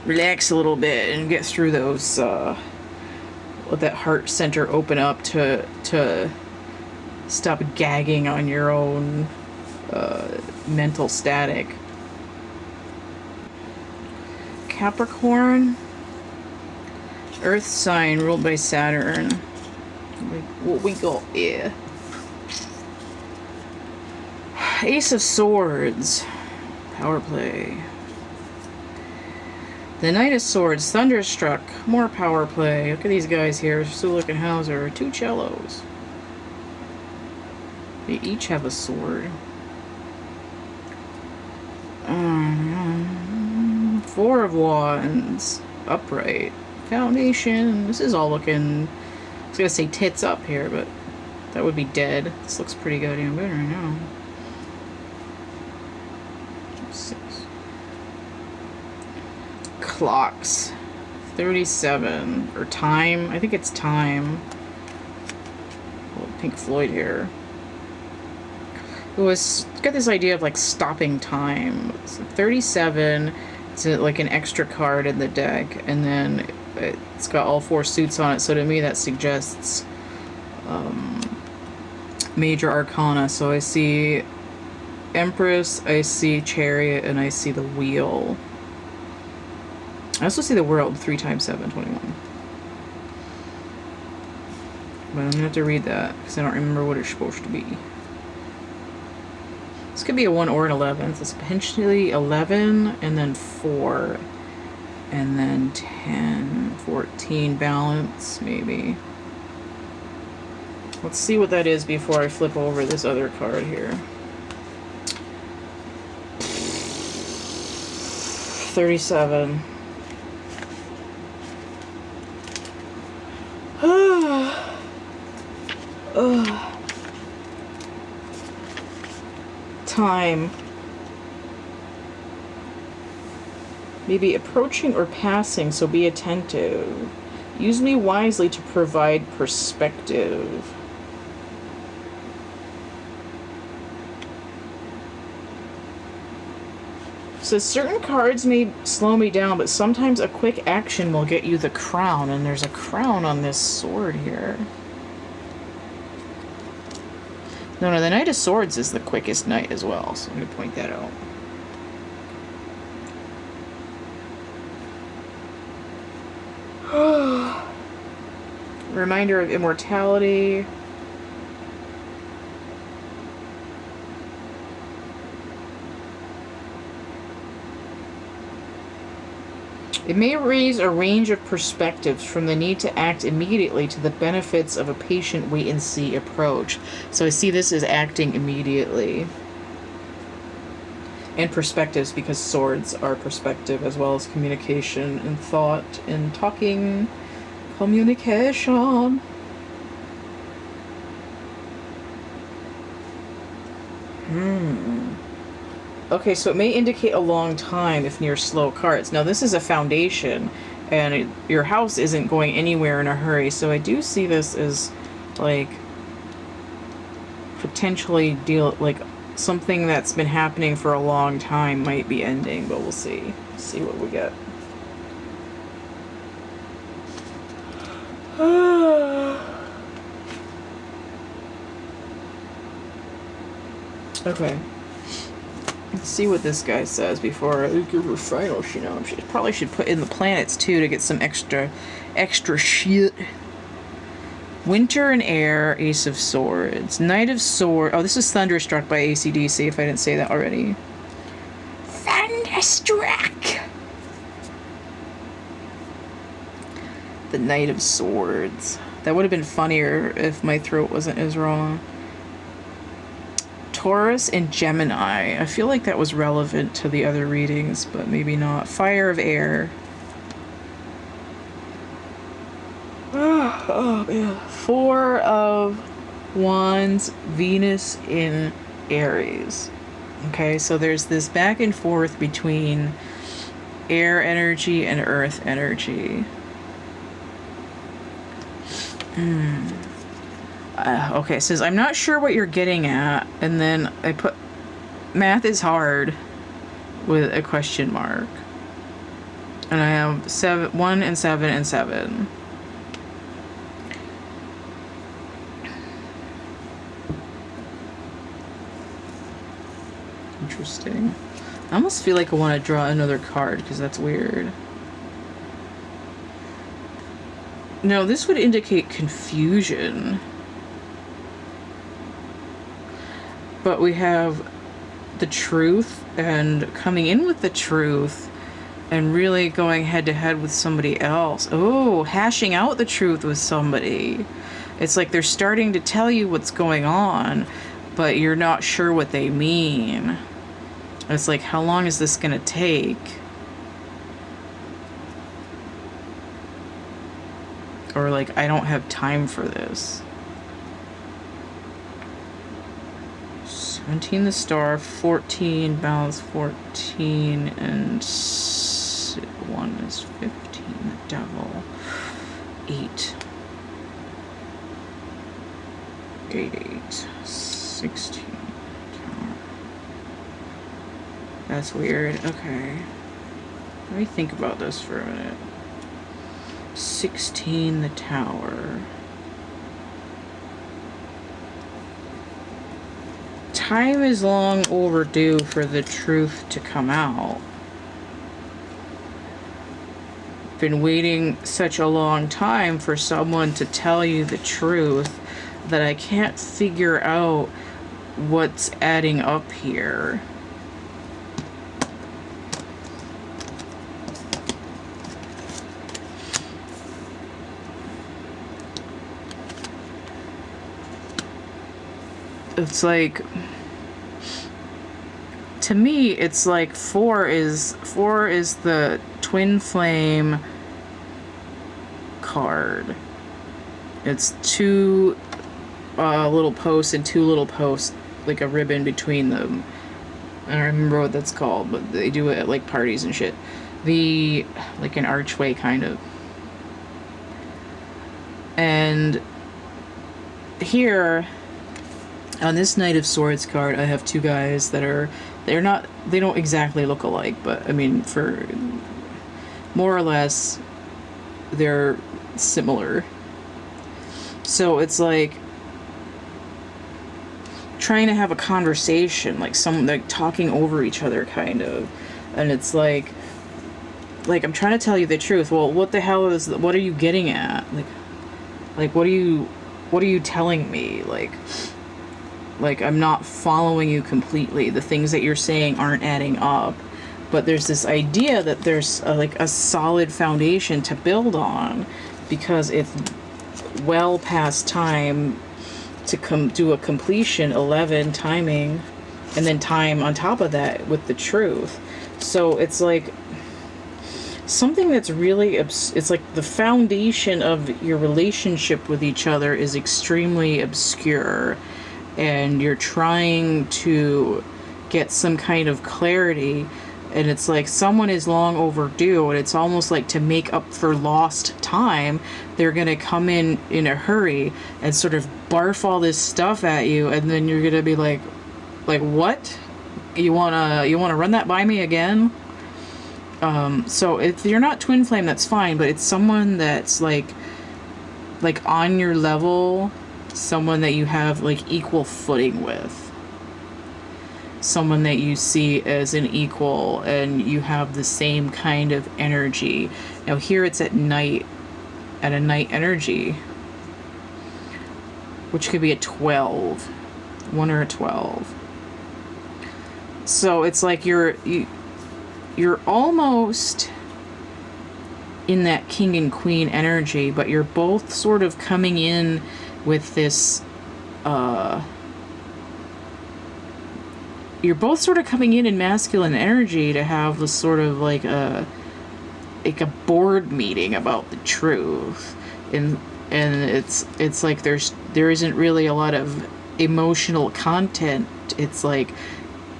relax a little bit and get through those, let that heart center open up to stop gagging on your own mental static. Capricorn, Earth sign ruled by Saturn. What we got here? Ace of Swords, power play. The Knight of Swords, Thunderstruck, more power play. Look at these guys here, Sulik and Hauser, 2 cellos. They each have a sword. 4 of Wands, upright. Foundation, this is all looking, I was gonna say tits up here, but that would be dead. This looks pretty goddamn good right now. 6. clocks. 37. Or time. I think it's time. Oh, Pink Floyd here. It was got this idea of like stopping time. So 37. It's like an extra card in the deck, and then it's got all 4 suits on it. So to me, that suggests major arcana. So I see Empress, I see Chariot, and I see the Wheel. I also see the World 3 times 7, 21. But I'm gonna have to read that because I don't remember what it's supposed to be. This could be a 1 or an 11. So it's potentially 11 and then 4 and then 10, 14 balance maybe. Let's see what that is before I flip over this other card here. 37. Time. Maybe approaching or passing, so be attentive. Use me wisely to provide perspective. So certain cards may slow me down, but sometimes a quick action will get you the crown, and there's a crown on this sword here. No, the Knight of Swords is the quickest knight as well, so I'm going to point that out. Reminder of immortality. It may raise a range of perspectives from the need to act immediately to the benefits of a patient wait-and-see approach. So I see this as acting immediately. And perspectives, because swords are perspective, as well as communication and thought and talking. Communication. Okay, so it may indicate a long time if near slow cards. Now, this is a foundation, and your house isn't going anywhere in a hurry, so I do see this as, like, potentially like, something that's been happening for a long time might be ending, but we'll see. See what we get. Okay. Let's see what this guy says before I give her final. You know, she probably should put in the planets too to get some extra shit. Winter and Air, Ace of Swords, Knight of Swords. Oh, this is Thunderstruck by AC/DC. If I didn't say that already. Thunderstruck. The Knight of Swords. That would have been funnier if my throat wasn't as raw. Taurus and Gemini. I feel like that was relevant to the other readings, but maybe not. Fire of Air. Oh man. 4 of Wands, Venus in Aries. Okay, so there's this back and forth between air energy and earth energy. Okay, it says, I'm not sure what you're getting at, and then I put, math is hard, with a question mark. And I have 1 and 7 and 7. Interesting. I almost feel like I want to draw another card, because that's weird. No, this would indicate confusion. But we have the truth, and coming in with the truth, and really going head to head with somebody else. Oh, hashing out the truth with somebody. It's like they're starting to tell you what's going on, but you're not sure what they mean. It's like, how long is this gonna take? Or like, I don't have time for this. 17 the Star, 14, balance 14, and 1 is 15, the devil. 8. Gate 8. 16. Tower. That's weird. Okay. Let me think about this for a minute. 16, the tower. Time is long overdue for the truth to come out. Been waiting such a long time for someone to tell you the truth that I can't figure out what's adding up here. It's like, to me, it's like 4 is the twin flame card. It's 2 little posts and 2 little posts, like a ribbon between them. I don't remember what that's called, but they do it at like parties and shit. Like an archway kind of. And here on this Knight of Swords card, I have 2 guys that they don't exactly look alike, but I mean, for more or less, they're similar. So it's like trying to have a conversation, like talking over each other, kind of. And it's like I'm trying to tell you the truth. Well, what the hell what are you getting at? Like what are you telling me? Like I'm not following you completely. The things that you're saying aren't adding up. But there's this idea that there's like a solid foundation to build on, because it's well past time to come do a completion, 11 timing, and then time on top of that with the truth. So it's like something that's really, it's like the foundation of your relationship with each other is extremely obscure, and you're trying to get some kind of clarity, and it's like someone is long overdue, and it's almost like to make up for lost time, they're gonna come in a hurry and sort of barf all this stuff at you, and then you're gonna be like what? You wanna run that by me again? So if you're not twin flame, that's fine, but it's someone that's like on your level, someone that you have like equal footing with. Someone that you see as an equal, and you have the same kind of energy. Now here it's at night, at a night energy, which could be a 12, 1 or a 12. So it's like you're almost in that king and queen energy, but you're both sort of coming in with this you're both sort of coming in masculine energy to have this sort of like a board meeting about the truth, and it's like there isn't really a lot of emotional content. It's like,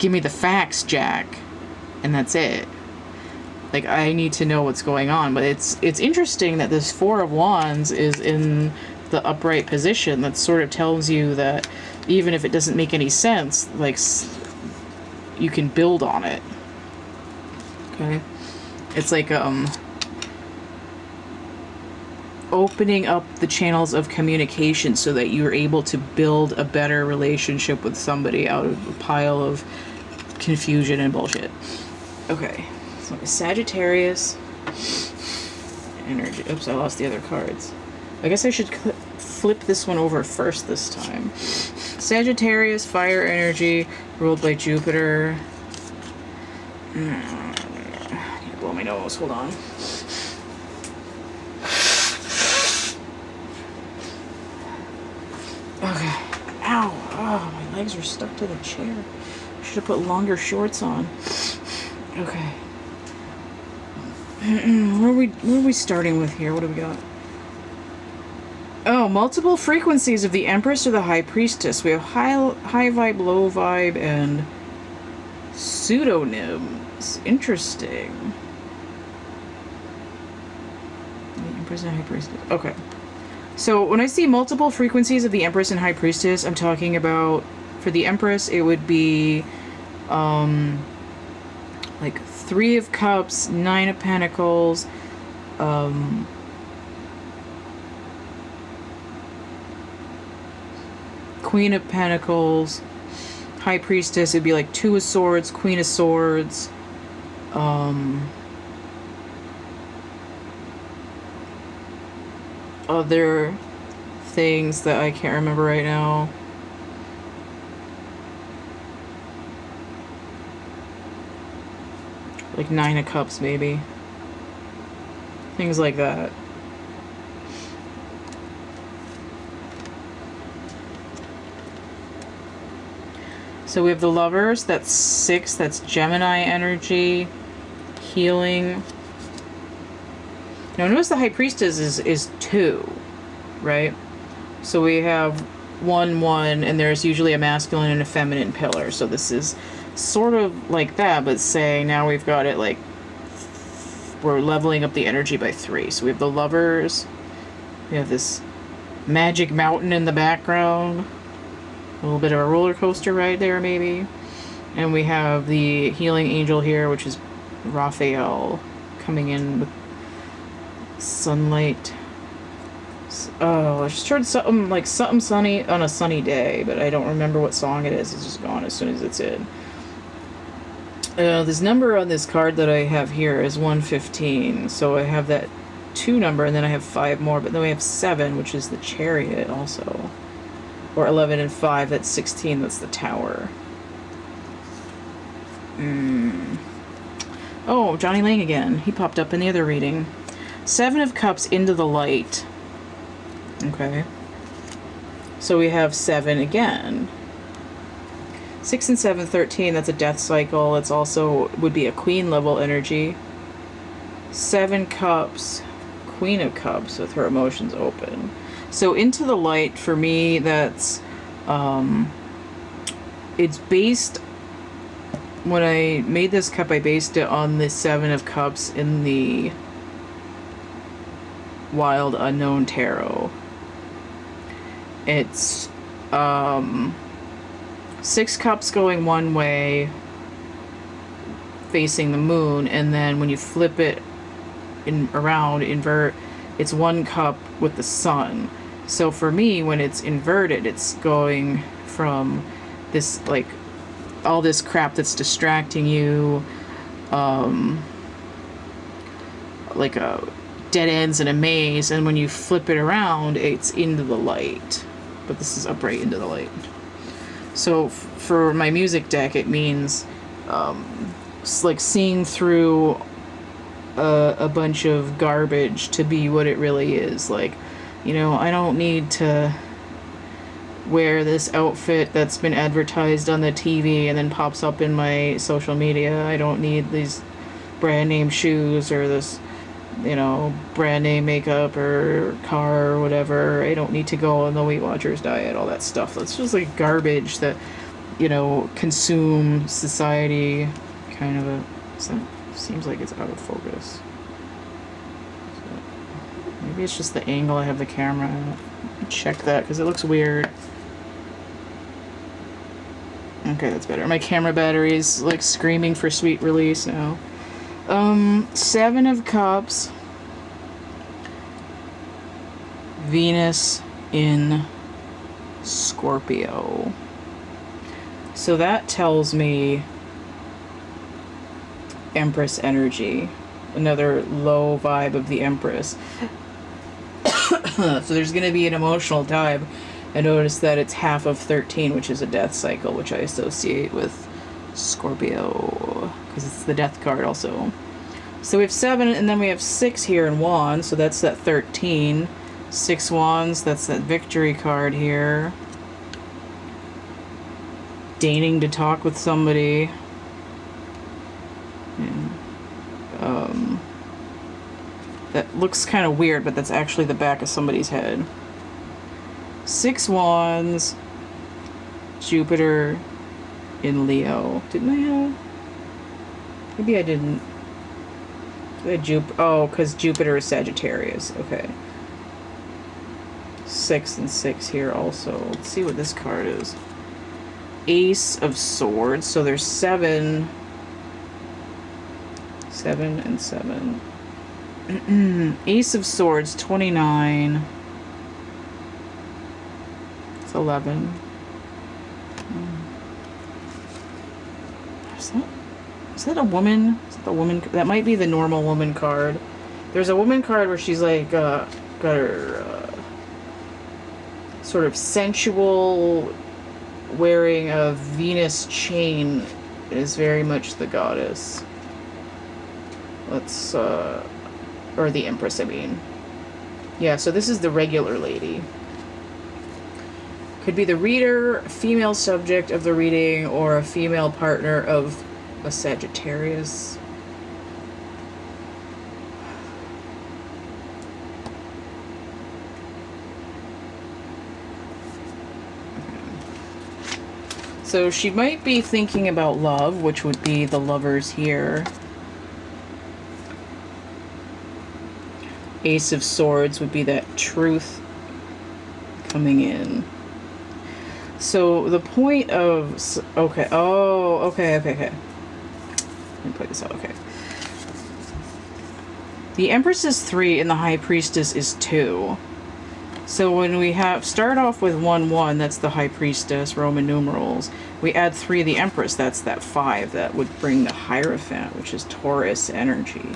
give me the facts, Jack, and that's it. Like, I need to know what's going on. But it's interesting that this 4 of Wands is in the upright position. That sort of tells you that even if it doesn't make any sense, like, you can build on it. Okay? It's like opening up the channels of communication so that you're able to build a better relationship with somebody out of a pile of confusion and bullshit. Okay. So Sagittarius energy. Oops, I lost the other cards. I guess I should flip this one over first this time. Sagittarius, fire energy, ruled by Jupiter. I need to blow my nose. Hold on. Okay. Ow. Oh, my legs are stuck to the chair. I should have put longer shorts on. Okay. Where are we starting with here? What do we got? Oh, multiple frequencies of the Empress or the High Priestess. We have high vibe, low vibe, and pseudonyms. Interesting. Empress and High Priestess. Okay. So when I see multiple frequencies of the Empress and High Priestess, I'm talking about, for the Empress, it would be like 3 of Cups, 9 of Pentacles, Queen of Pentacles. High Priestess, it'd be like 2 of Swords, Queen of Swords, other things that I can't remember right now. Like 9 of Cups, maybe. Things like that. So we have the Lovers, that's 6, that's Gemini energy, healing. Now notice the High Priestess is 2, right? So we have 1, 1, and there's usually a masculine and a feminine pillar. So this is sort of like that, but say now we've got it like, we're leveling up the energy by 3. So we have the Lovers, we have this magic mountain in the background, a little bit of a roller coaster ride there maybe, and we have the healing angel here, which is Raphael, coming in with sunlight. Oh, I just heard something like something sunny on a sunny day, but I don't remember what song it is. It's just gone as soon as it's in. This number on this card that I have here is 115, so I have that 2 number, and then I have 5 more, but then we have 7, which is the Chariot also. Or 11 and 5, that's 16, that's the Tower. Oh, Johnny Lang again. He popped up in the other reading. 7 of Cups into the light. Okay. So we have 7 again. 6 and 7, 13, that's a death cycle. It's also, would be a Queen level energy. 7 Cups, Queen of Cups with her emotions open. So into the light, for me, that's, it's based, when I made this cup, I based it on the 7 of Cups in the Wild Unknown Tarot. It's, 6 cups going one way, facing the moon, and then when you flip it around, invert, it's 1 cup with the sun. So for me, when it's inverted, it's going from this, like, all this crap that's distracting you, like a dead ends in a maze, and when you flip it around, it's into the light. But this is upright into the light. So for my music deck, it means like seeing through a bunch of garbage to be what it really is. Like, you know, I don't need to wear this outfit that's been advertised on the TV and then pops up in my social media. I don't need these brand name shoes or this, you know, brand name makeup or car or whatever. I don't need to go on the Weight Watchers diet, all that stuff. That's just like garbage that, you know, consume society. Kind of a, seems like it's out of focus. So maybe it's just the angle I have the camera at. Check that because it looks weird. Okay, that's better. My camera battery is like screaming for sweet release now. 7 of Cups, Venus in Scorpio. So that tells me Empress energy, another low vibe of the Empress. So there's going to be an emotional dive. I noticed that it's half of 13, which is a death cycle, which I associate with Scorpio, because it's the death card also. So we have 7, and then we have 6 here in Wands, so that's that 13. 6 Wands, that's that victory card here. Deigning to talk with somebody. And, that looks kind of weird, but that's actually the back of somebody's head. 6 Wands, Jupiter in Leo. Didn't I have? Maybe I didn't. Oh, because Jupiter is Sagittarius. Okay. 6 and 6 here also. Let's see what this card is. Ace of Swords. So there's 7. 7 and 7. Ace of Swords, 29. It's 11. Is that a woman? Is that the woman? That might be the normal woman card. There's a woman card where she's like got her sort of sensual wearing a Venus chain is very much the goddess. Let's or the Empress, I mean. Yeah, so this is the regular lady. Could be the reader, female subject of the reading, or a female partner of a Sagittarius. So she might be thinking about love, which would be the Lovers here. Ace of Swords would be that truth coming in. So the point of... Okay. Oh, okay. Let me put this out. Okay. The Empress is 3 and the High Priestess is 2. So when we start off with 1-1, that's the High Priestess, Roman numerals. We add 3, the Empress, that's that 5. That would bring the Hierophant, which is Taurus energy.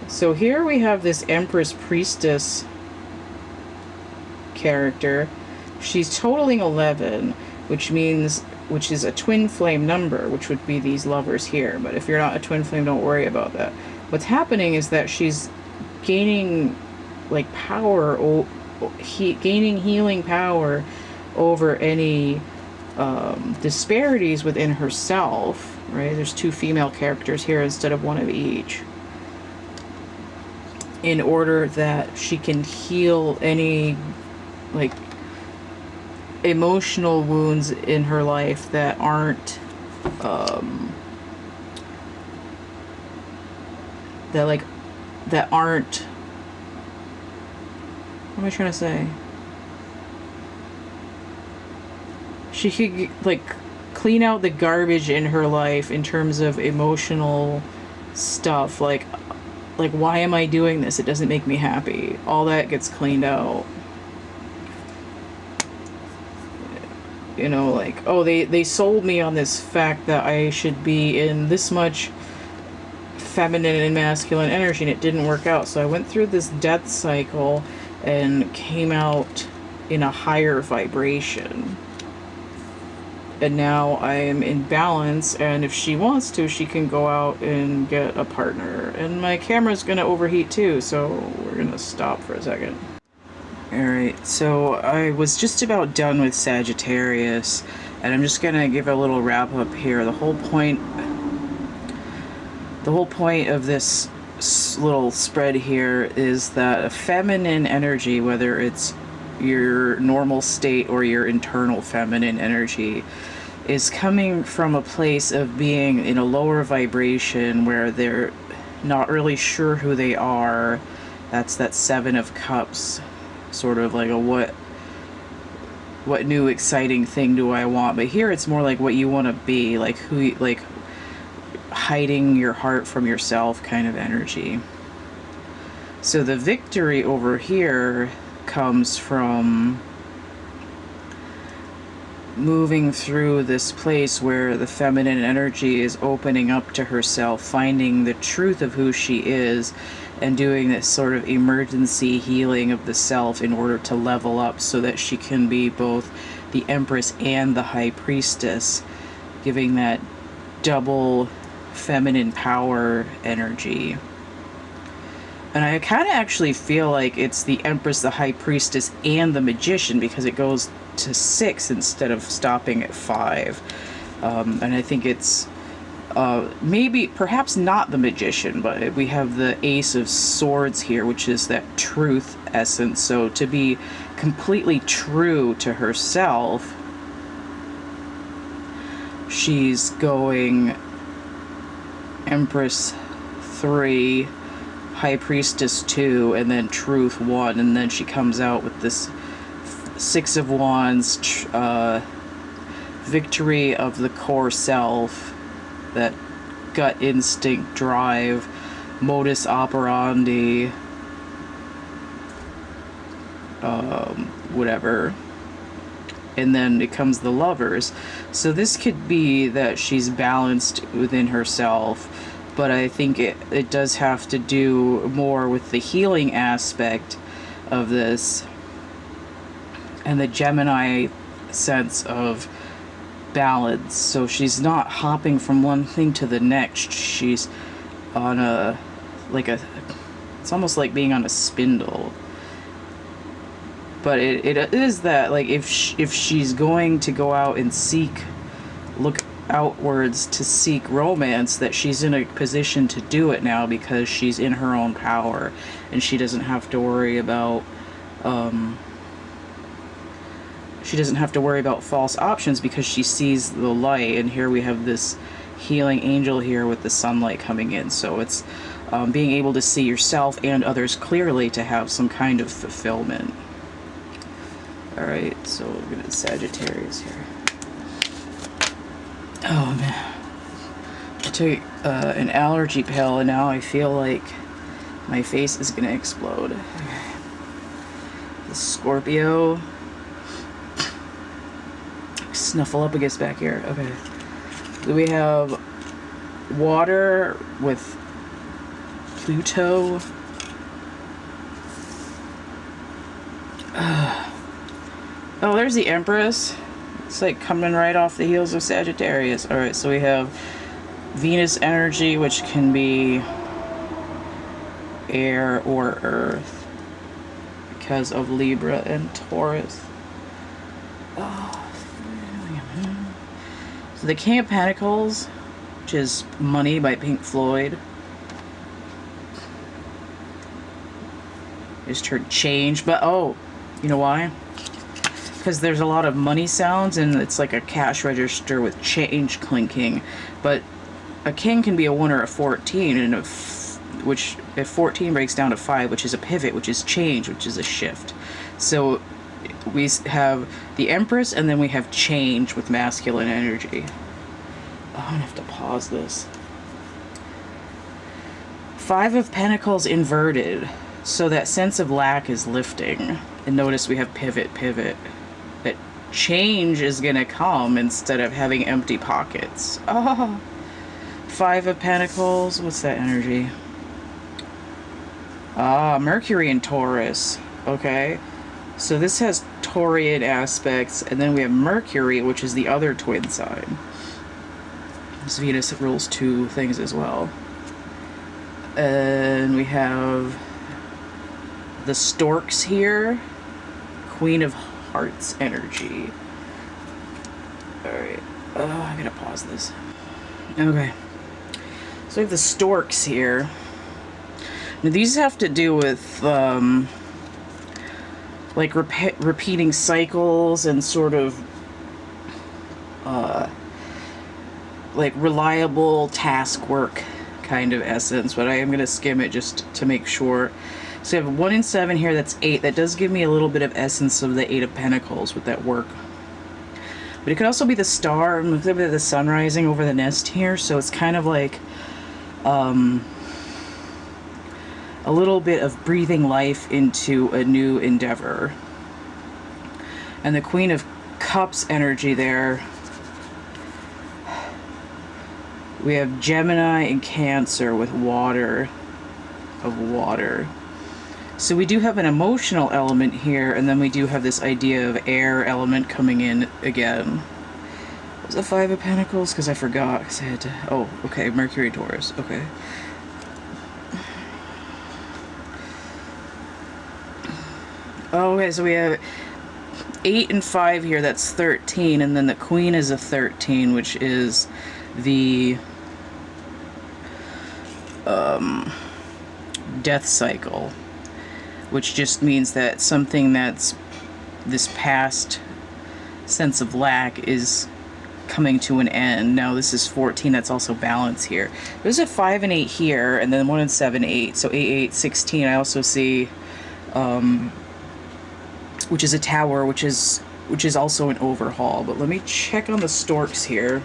So here we have this Empress Priestess character. She's totaling 11, which is a twin flame number, which would be these lovers here. But if you're not a twin flame, don't worry about that. What's happening is that she's gaining like power, gaining healing power over any disparities within herself, right? There's 2 female characters here instead of 1 of each, in order that she can heal any like emotional wounds in her life that aren't what am I trying to say? She could like clean out the garbage in her life in terms of emotional stuff, like why am I doing this? It doesn't make me happy. All that gets cleaned out. You know, like, oh, they sold me on this fact that I should be in this much feminine and masculine energy, and it didn't work out. So I went through this death cycle and came out in a higher vibration. And now I am in balance, and if she wants to, she can go out and get a partner. And my camera's gonna overheat too, so we're gonna stop for a second. Alright, so I was just about done with Sagittarius, and I'm just gonna give a little wrap up here. The whole point of this little spread here is that a feminine energy, whether it's your normal state or your internal feminine energy, is coming from a place of being in a lower vibration where they're not really sure who they are. That's that 7 of Cups, sort of like a what new exciting thing do I want? But here it's more like what you want to be, like who, like hiding your heart from yourself kind of energy. So the victory over here comes from moving through this place where the feminine energy is opening up to herself, finding the truth of who she is, and doing this sort of emergency healing of the self in order to level up so that she can be both the Empress and the High Priestess, giving that double feminine power energy. And I kind of actually feel like it's the Empress, the High Priestess, and the Magician, because it goes to 6 instead of stopping at 5. And I think it's maybe, perhaps not the Magician, but we have the Ace of Swords here, which is that truth essence. So to be completely true to herself she's going Empress 3, High Priestess 2, and then Truth 1, and then she comes out with this Six of Wands, victory of the core self, that gut instinct drive, modus operandi, whatever. And then it comes the Lovers. So this could be that she's balanced within herself, but I think it does have to do more with the healing aspect of this and the Gemini sense of balance. So she's not hopping from one thing to the next. She's on it's almost like being on a spindle. But it is that, like, if she's going to go out and look outwards to seek romance, that she's in a position to do it now because she's in her own power and she doesn't have to worry about false options because she sees the light. And here we have this healing angel here with the sunlight coming in. So it's being able to see yourself and others clearly to have some kind of fulfillment. Alright, so we're going to Sagittarius here. Oh man. I took an allergy pill and now I feel like my face is going to explode. Okay. The Scorpio. Snuffle up against back here. Okay. So we have water with Pluto. Oh, there's the Empress. It's like coming right off the heels of Sagittarius. Alright, so we have Venus energy, which can be air or earth because of Libra and Taurus. Oh. So the King of Pentacles, which is Money by Pink Floyd, is turned change, but oh, you know why? Because there's a lot of money sounds and it's like a cash register with change clinking. But a king can be a 1 or a 14, and if 14 breaks down to 5, which is a pivot, which is change, which is a shift. So we have the Empress and then we have change with masculine energy. Oh, I'm gonna have to pause this. 5 of Pentacles inverted. So that sense of lack is lifting. And notice we have pivot. That change is gonna come instead of having empty pockets. Oh, 5 of Pentacles. What's that energy? Ah, Mercury in Taurus. Okay. So this has Taurian aspects, and then we have Mercury, which is the other twin sign. This Venus rules 2 things as well. And we have the Storks here. Queen of Hearts energy. Alright. I'm gonna pause this. Okay. So we have the Storks here. Now these have to do with like repeating cycles and sort of like reliable task work kind of essence, but I am going to skim it just to make sure. So you have 1 and 7 here, that's 8. That does give me a little bit of essence of the 8 of Pentacles with that work. But it could also be the star, look at the sun rising over the nest here, so it's kind of like a little bit of breathing life into a new endeavor. And the Queen of Cups energy there, we have Gemini and Cancer with water of water. So we do have an emotional element here, and then we do have this idea of air element coming in again. Was it 5 of Pentacles? Because I forgot, because I had to... Oh, okay, Mercury, Taurus, okay. Oh, okay, so we have 8 and 5 here, that's 13, and then the Queen is a 13, which is the death cycle, which just means that something that's this past sense of lack is coming to an end. Now this is 14, that's also balance here. There's a 5 and 8 here, and then 1 and 7, 8. So 8, 8, 16. I also see, which is a tower, which is also an overhaul. But let me check on the storks here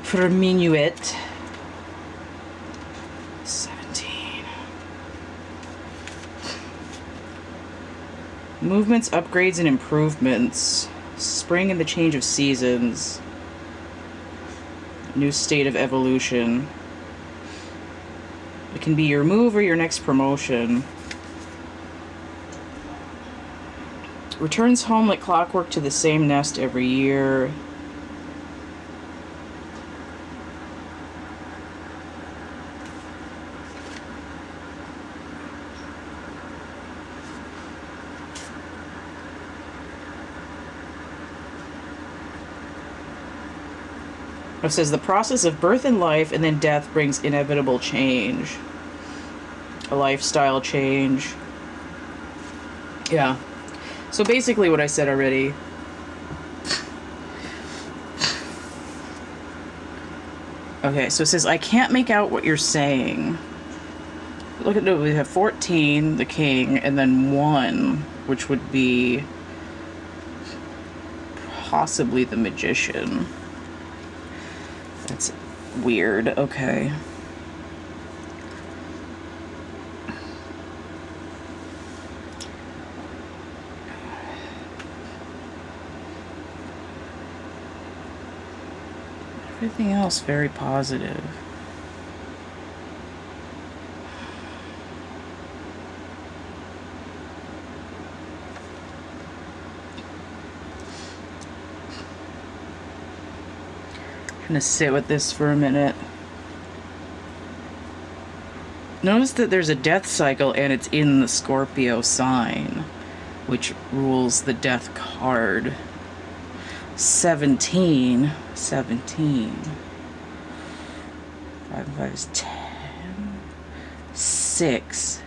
for a minuet. 17. Movements, upgrades, and improvements. Spring and the change of seasons. New state of evolution. It can be your move or your next promotion. Returns home like clockwork to the same nest every year. It says the process of birth and life and then death brings inevitable change. A lifestyle change. Yeah. So basically what I said already. Okay, so it says, I can't make out what you're saying. Look at it, we have 14, the king, and then 1, which would be possibly the magician. That's weird. Okay. Everything else very positive. I'm gonna sit with this for a minute. Notice that there's a death cycle and it's in the Scorpio sign, which rules the death card. 17. 5 and 5 is 10. 6.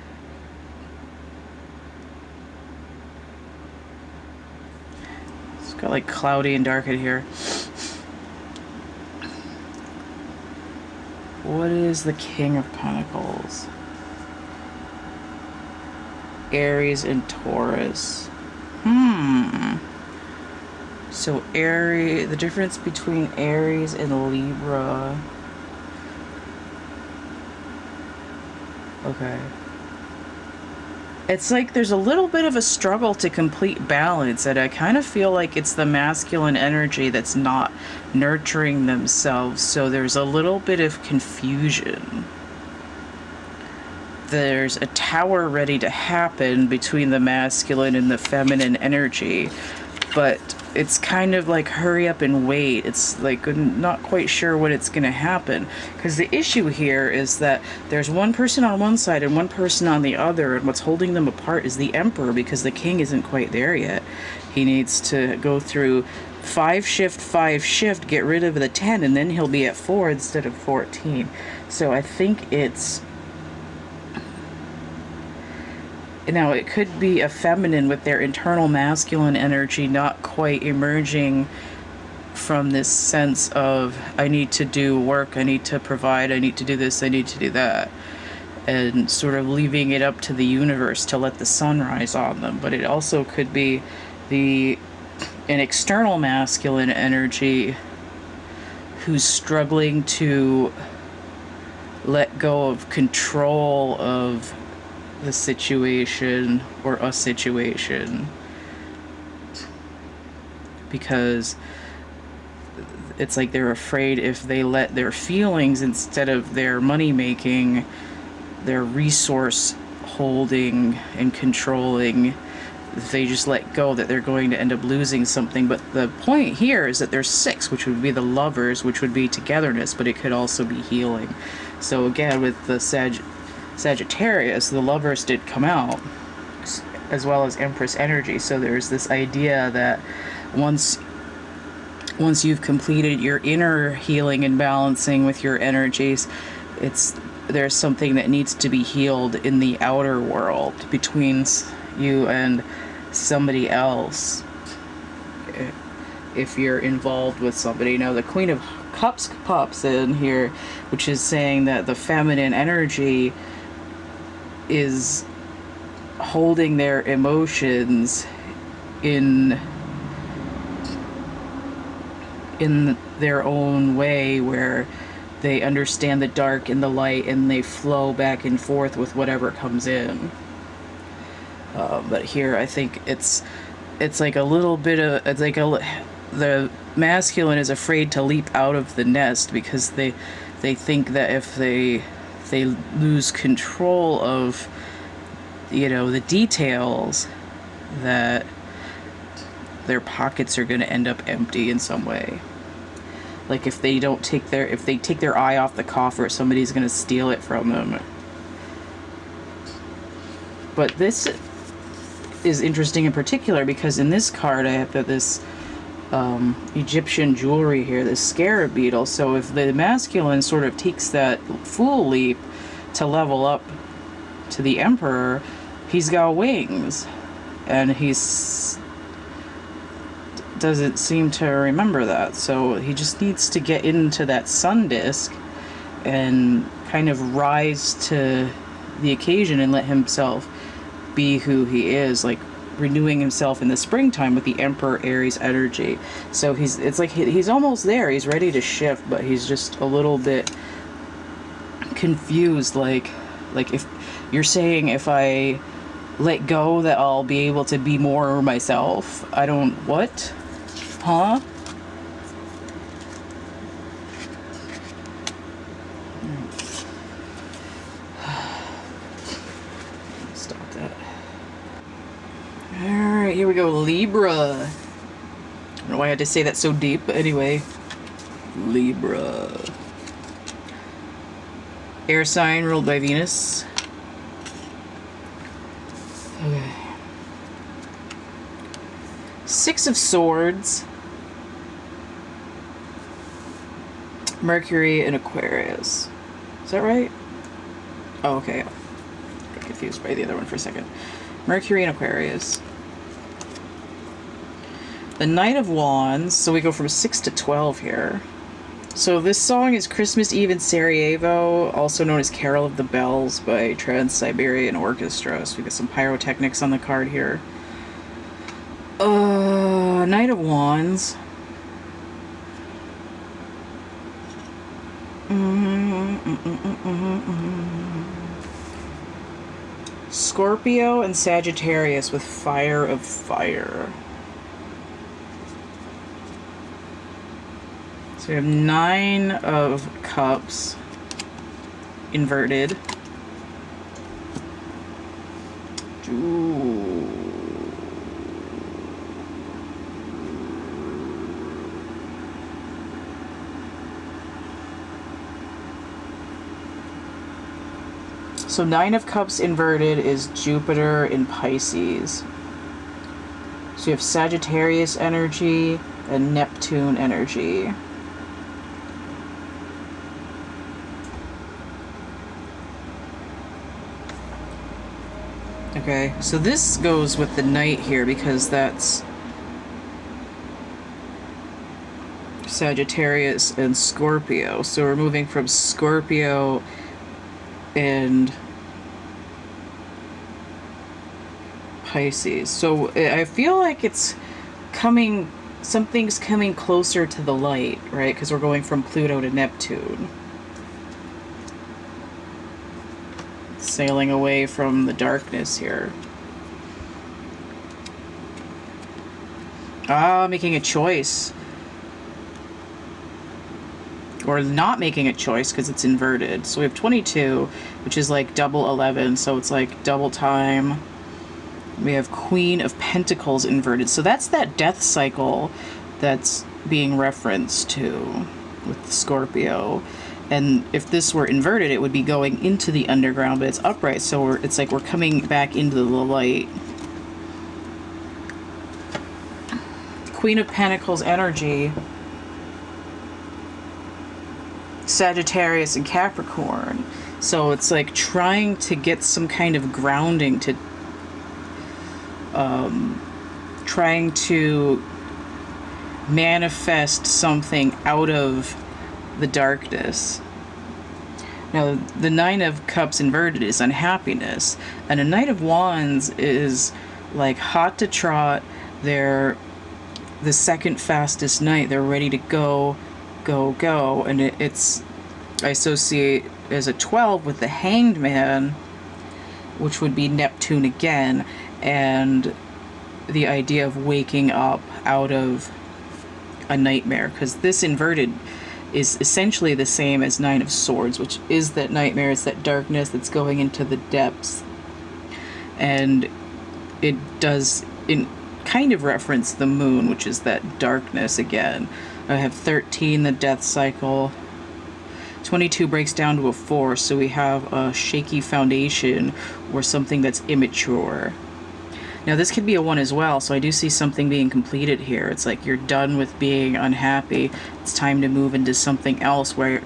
It's got like cloudy and dark in here. What is the King of Pentacles? Aries and Taurus. So Aries, the difference between Aries and Libra. Okay. It's like there's a little bit of a struggle to complete balance, and I kind of feel like it's the masculine energy that's not nurturing themselves, so there's a little bit of confusion. There's a tower ready to happen between the masculine and the feminine energy, but it's kind of like hurry up and wait. It's like not quite sure when it's going to happen, because the issue here is that there's one person on one side and one person on the other, and what's holding them apart is the Emperor, because the King isn't quite there yet. He needs to go through 5 shift, get rid of the 10, and then he'll be at 4 instead of 14. So I think it's... Now, it could be a feminine with their internal masculine energy not quite emerging from this sense of, I need to do work, I need to provide, I need to do this, I need to do that, and sort of leaving it up to the universe to let the sun rise on them. But it also could be an external masculine energy who's struggling to let go of control of the situation or a situation, because it's like they're afraid if they let their feelings instead of their money making, their resource holding and controlling, if they just let go, that they're going to end up losing something. But the point here is that there's 6, which would be the Lovers, which would be togetherness, but it could also be healing. So again, with the Sagittarius, the Lovers did come out, as well as Empress energy. So there's this idea that once you've completed your inner healing and balancing with your energies, there's something that needs to be healed in the outer world between you and somebody else. if you're involved with somebody. Now the Queen of Cups pops in here, which is saying that the feminine energy is holding their emotions in their own way, where they understand the dark and the light and they flow back and forth with whatever comes in. But here I think it's like a little bit of, it's like the masculine is afraid to leap out of the nest because they think that if they lose control of, you know, the details, that their pockets are going to end up empty in some way. Like if they take their eye off the coffer, somebody's going to steal it from them. But this is interesting in particular because in this card I have this Egyptian jewelry here, this scarab beetle. So if the masculine sort of takes that fool leap to level up to the Emperor, he's got wings, and he's doesn't seem to remember that. So he just needs to get into that sun disk and kind of rise to the occasion and let himself be who he is, like renewing himself in the springtime with the Emperor Aries energy. So it's like he's almost there, he's ready to shift, but he's just a little bit confused, like if you're saying if I let go that I'll be able to be more myself. I don't, what? Huh? Stop that. Alright, here we go. Libra. I don't know why I had to say that so deep, but anyway. Libra. Air sign ruled by Venus. Okay. Six of Swords. Mercury and Aquarius. Is that right? Oh, okay. Got confused by the other one for a second. Mercury and Aquarius. The Knight of Wands. So we go from 6 to 12 here. So this song is Christmas Eve in Sarajevo, also known as Carol of the Bells by Trans-Siberian Orchestra. So we got some pyrotechnics on the card here. Knight of Wands. Scorpio and Sagittarius with Fire of Fire. So we have 9 of Cups inverted. Ooh. So 9 of Cups inverted is Jupiter in Pisces. So you have Sagittarius energy and Neptune energy. Okay, so this goes with the Knight here because that's Sagittarius and Scorpio. So we're moving from Scorpio and Pisces. So I feel like it's coming, something's coming closer to the light, right? Because we're going from Pluto to Neptune. Sailing away from the darkness here. Making a choice. Or not making a choice because it's inverted. So we have 22, which is like double 11, so it's like double time. We have Queen of Pentacles inverted. So that's that death cycle that's being referenced to with Scorpio. And if this were inverted, it would be going into the underground, but it's upright, so it's like we're coming back into the light. Queen of Pentacles energy. Sagittarius and Capricorn. So it's like trying to get some kind of grounding, to trying to manifest something out of the darkness. Now, the Nine of Cups inverted is unhappiness, and a Knight of Wands is like hot to trot. They're the second fastest knight. They're ready to go, go, go. And it's, I associate as a 12 with the Hanged Man, which would be Neptune again, and the idea of waking up out of a nightmare, because this inverted is essentially the same as Nine of Swords, which is that nightmare. It's that darkness that's going into the depths. And it does kind of reference the moon, which is that darkness again. I have 13, the death cycle. 22 breaks down to a 4, so we have a shaky foundation or something that's immature. Now this could be a 1 as well, so I do see something being completed here. It's like you're done with being unhappy. It's time to move into something else where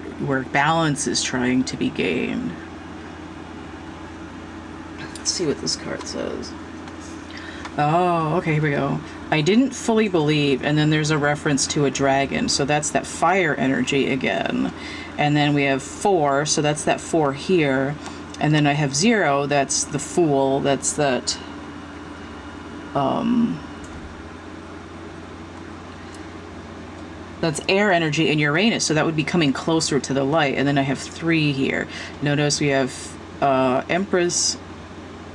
balance is trying to be gained. Let's see what this card says. Oh, okay, here we go. I didn't fully believe, and then there's a reference to a dragon, so that's that fire energy again. And then we have 4, so that's that 4 here. And then I have 0, that's the Fool, that's that... that's air energy in Uranus, so that would be coming closer to the light. And then I have 3 here. Notice we have Empress,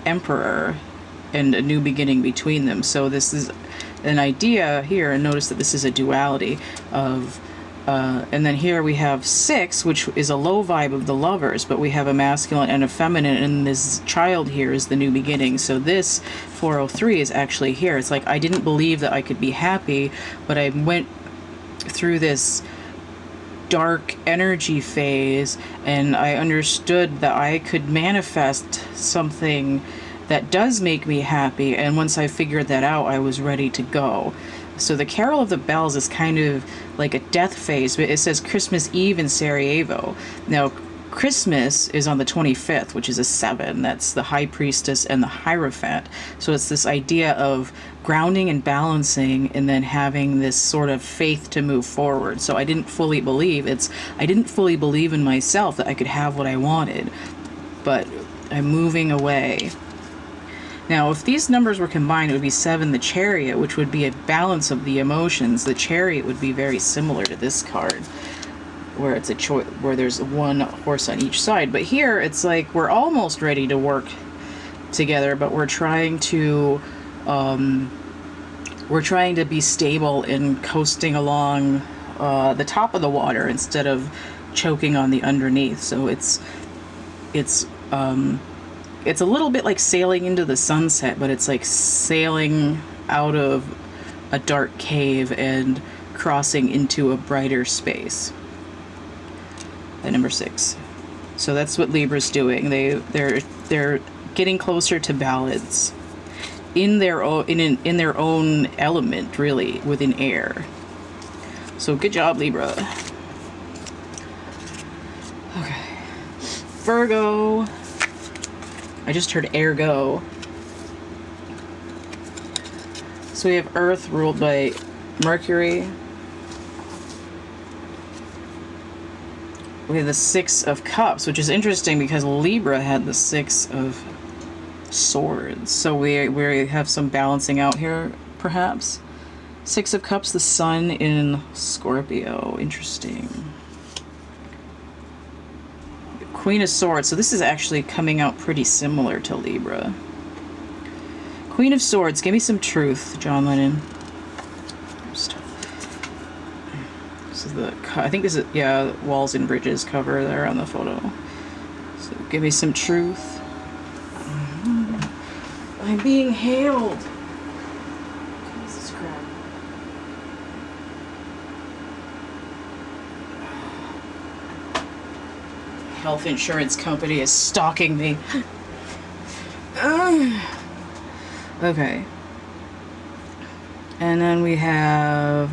Emperor, and a new beginning between them. So this is an idea here, and notice that this is a duality of and then here we have 6, which is a low vibe of the Lovers, but we have a masculine and a feminine, and this child here is the new beginning. So this 403 is actually here. It's like I didn't believe that I could be happy, but I went through this dark energy phase, and I understood that I could manifest something that does make me happy, and once I figured that out, I was ready to go. So the Carol of the Bells is kind of like a death phase, but it says Christmas Eve in Sarajevo. Now, Christmas is on the 25th, which is a 7. That's the High Priestess and the Hierophant. So it's this idea of grounding and balancing, and then having this sort of faith to move forward. So I didn't fully believe in myself that I could have what I wanted, but I'm moving away. Now, if these numbers were combined, it would be 7, the Chariot, which would be a balance of the emotions. The Chariot would be very similar to this card, where it's a choice, where there's one horse on each side. But here, it's like we're almost ready to work together, but we're trying to be stable and coasting along the top of the water instead of choking on the underneath. So it's a little bit like sailing into the sunset, but it's like sailing out of a dark cave and crossing into a brighter space. At number 6. So that's what Libra's doing. They're getting closer to balance in their own element, really, within air. So good job, Libra. Okay. Virgo. I just heard ergo. So we have Earth ruled by Mercury. We have the 6 of Cups, which is interesting because Libra had the 6 of Swords. So we have some balancing out here, perhaps. 6 of Cups, the Sun in Scorpio. Interesting. Queen of Swords. So this is actually coming out pretty similar to Libra. Queen of Swords. Give me some truth, John Lennon. This is I think this is, yeah, Walls and Bridges cover there on the photo. So give me some truth. I'm being hailed. Jesus Christ. Health insurance company is stalking me. Okay. And then we have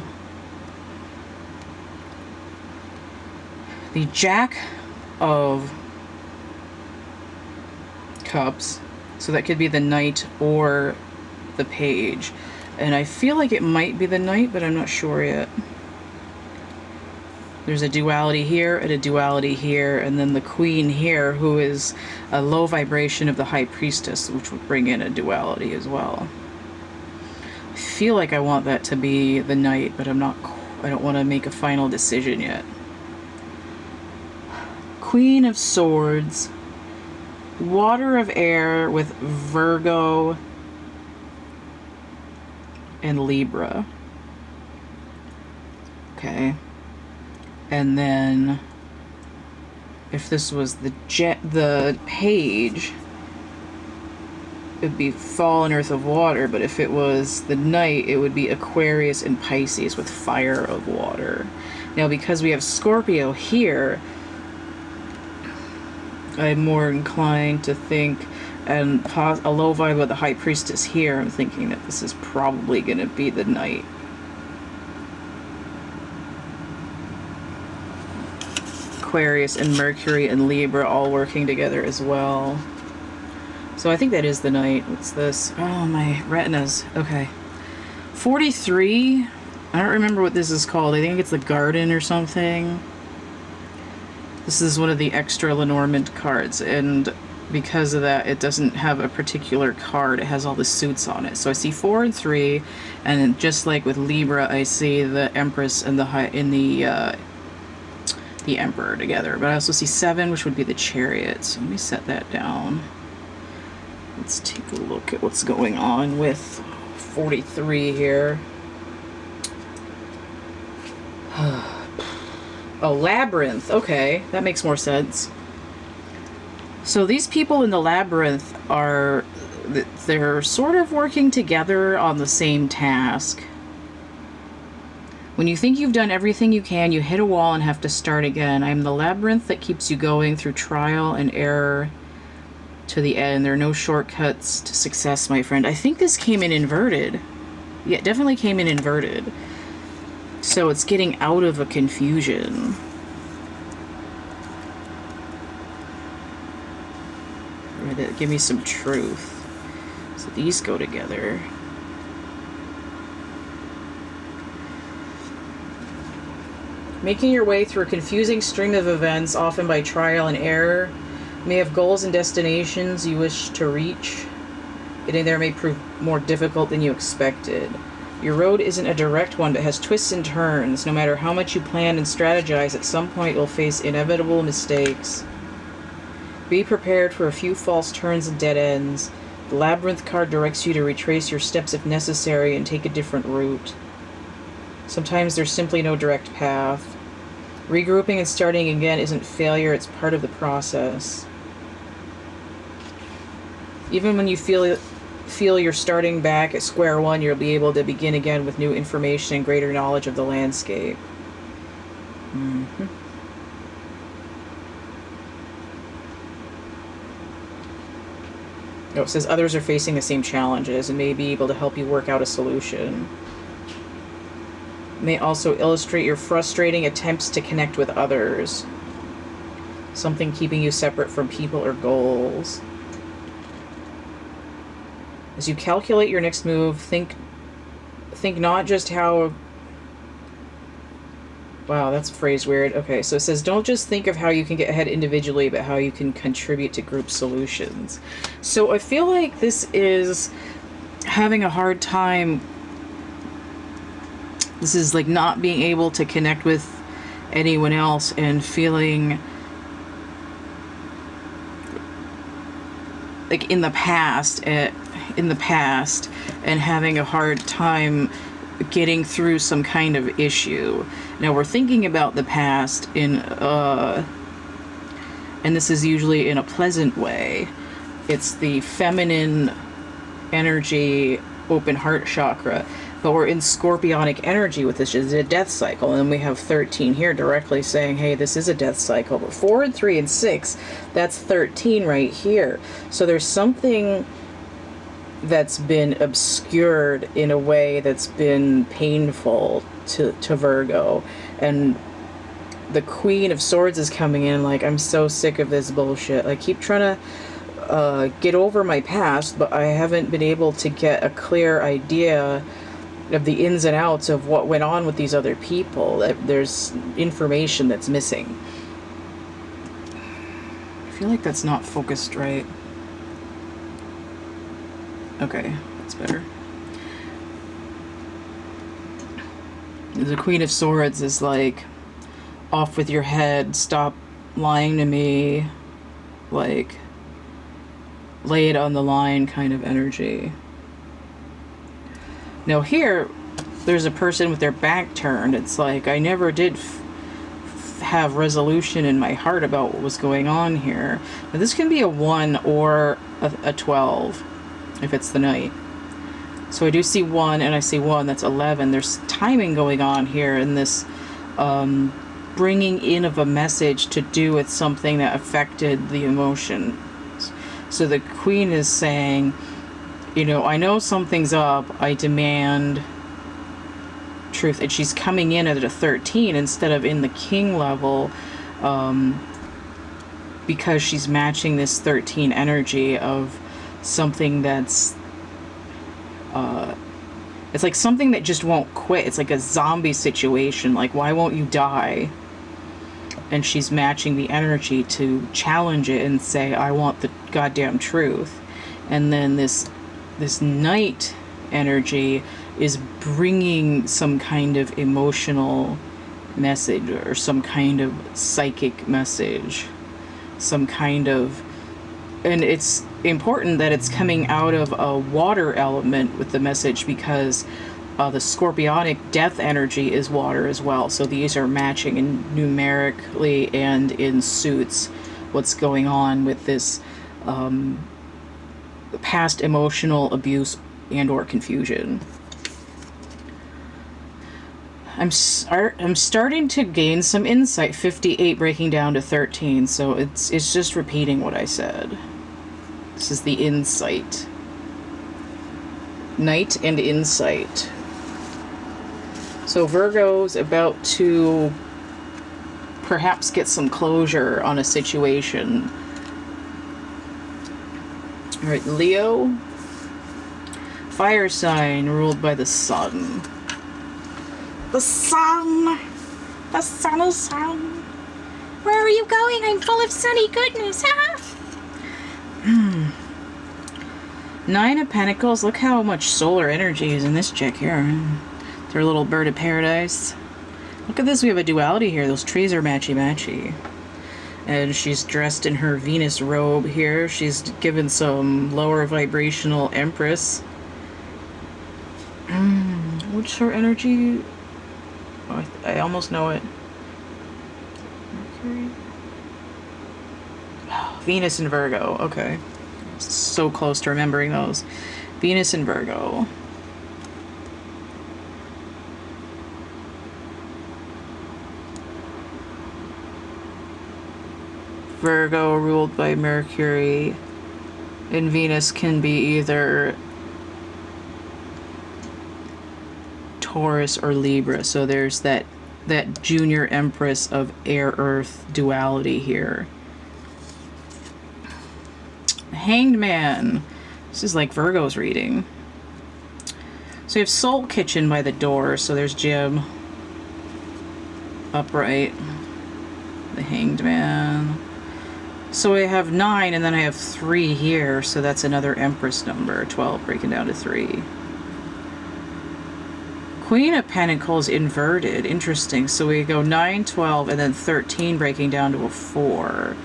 the Jack of Cups. So that could be the Knight or the Page. And I feel like it might be the Knight, but I'm not sure yet. There's a duality here and a duality here, and then the Queen here, who is a low vibration of the High Priestess, which would bring in a duality as well. I feel like I want that to be the Knight, but I don't want to make a final decision yet. Queen of Swords, Water of Air with Virgo and Libra. Okay. And then if this was the Page, it would be Fall and Earth of Water, but if it was the Knight, it would be Aquarius and Pisces with Fire of Water. Now, because we have Scorpio here, I'm more inclined to think, and a low vibe with the High Priestess here, I'm thinking that this is probably going to be the Knight. Aquarius and Mercury and Libra all working together as well. So I think that is the Knight. What's this? Oh, my retinas. Okay. 43. I don't remember what this is called. I think it's the Garden or something. This is one of the extra Lenormand cards, and because of that, it doesn't have a particular card. It has all the suits on it. So I see 4 and 3, and just like with Libra, I see the Empress and the Emperor together. But I also see 7, which would be the Chariot. So let me set that down. Let's take a look at what's going on with 43 here. Oh, Labyrinth. Okay, that makes more sense. So these people in the Labyrinth they're sort of working together on the same task. When you think you've done everything you can, you hit a wall and have to start again. I'm the labyrinth that keeps you going through trial and error to the end. There are no shortcuts to success, my friend. I think this came in inverted. Yeah, it definitely came in inverted. So it's getting out of a confusion. Give me some truth. So these go together. Making your way through a confusing string of events, often by trial and error. You may have goals and destinations you wish to reach. Getting there may prove more difficult than you expected. Your road isn't a direct one, but has twists and turns. No matter how much you plan and strategize, at some point you'll face inevitable mistakes. Be prepared for a few false turns and dead ends. The Labyrinth card directs you to retrace your steps if necessary and take a different route. Sometimes there's simply no direct path. Regrouping and starting again isn't failure, it's part of the process. Even when you feel you're starting back at square one, you'll be able to begin again with new information and greater knowledge of the landscape. Oh, it says others are facing the same challenges and may be able to help you work out a solution. May also illustrate your frustrating attempts to connect with others. Something keeping you separate from people or goals. As you calculate your next move, think not just how... Wow, that's phrased weird. Okay, so it says don't just think of how you can get ahead individually, but how you can contribute to group solutions. So I feel like this is having a hard time. This is like not being able to connect with anyone else and feeling like in the past and having a hard time getting through some kind of issue. Now we're thinking about the past and this is usually in a pleasant way. It's the feminine energy, open heart chakra, but we're in scorpionic energy with this is a death cycle, and then we have 13 here directly saying, hey, this is a death cycle. But 4 and 3 and 6, that's 13 right here. So there's something that's been obscured in a way that's been painful to Virgo. And the Queen of Swords is coming in like, I'm so sick of this bullshit. I keep trying to get over my past, but I haven't been able to get a clear idea of the ins and outs of what went on with these other people. That there's information that's missing. I feel like that's not focused right. Okay, that's better. The Queen of Swords is like, off with your head, stop lying to me, like, lay it on the line kind of energy. Now here, there's a person with their back turned. It's like, I never did have resolution in my heart about what was going on here. Now this can be a 1 or a 12, if it's the Knight. So I do see 1, and I see 1, that's 11. There's timing going on here in this bringing in of a message to do with something that affected the emotions. So the Queen is saying, you know, I know something's up, I demand truth. And she's coming in at a 13 instead of in the King level, because she's matching this 13 energy of something that's it's like something that just won't quit. It's like a zombie situation. Like, why won't you die? And she's matching the energy to challenge it and say, I want the goddamn truth. And then this Knight energy is bringing some kind of emotional message or some kind of psychic message, some kind of, and it's important that it's coming out of a water element with the message, because the scorpionic death energy is water as well. So these are matching in numerically and in suits what's going on with this past emotional abuse and or confusion. I'm starting to gain some insight. 58 breaking down to 13, so it's just repeating what I said. This is the insight. Night and insight. So Virgo's about to perhaps get some closure on a situation. All right, Leo. Fire sign ruled by the sun. The sun! The sun is sun. Where are you going? I'm full of sunny goodness, huh? 9 of Pentacles. Look how much solar energy is in this chick here. Their little bird of paradise. Look at this. We have a duality here. Those trees are matchy-matchy. And she's dressed in her Venus robe here. She's given some lower vibrational Empress. What's her energy? Oh, I almost know it. Mercury. Venus and Virgo. Okay. So close to remembering those. Venus and Virgo. Virgo ruled by Mercury, and Venus can be either Taurus or Libra. So there's that junior Empress of air-earth duality here. Hanged Man. This is like Virgo's reading. So you have Soul Kitchen by the door. So there's Jim. Upright. The Hanged Man. So I have 9, and then I have 3 here. So that's another Empress number. 12 breaking down to 3. Queen of Pentacles inverted. Interesting. So we go 9, 12, and then 13 breaking down to a 4.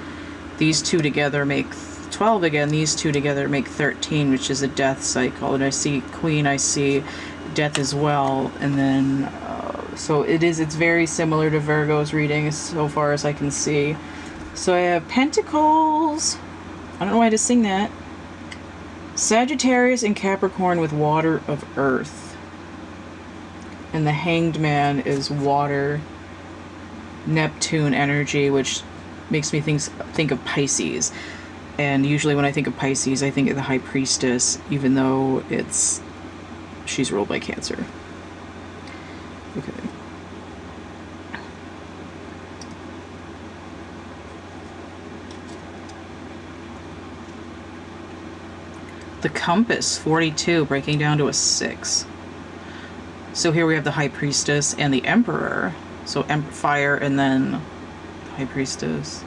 These two together make 12 again. These two together make 13, which is a death cycle. And I see Queen, I see death as well. And then, so it's very similar to Virgo's reading so far as I can see. So I have Pentacles. I don't know why to sing that. Sagittarius and Capricorn with water of earth. And the Hanged Man is water, Neptune energy, which makes me think of Pisces. And usually when I think of Pisces, I think of the High Priestess, even though she's ruled by Cancer. Okay. The Compass, 42, breaking down to a 6. So here we have the High Priestess and the Emperor. So fire and then High Priestess.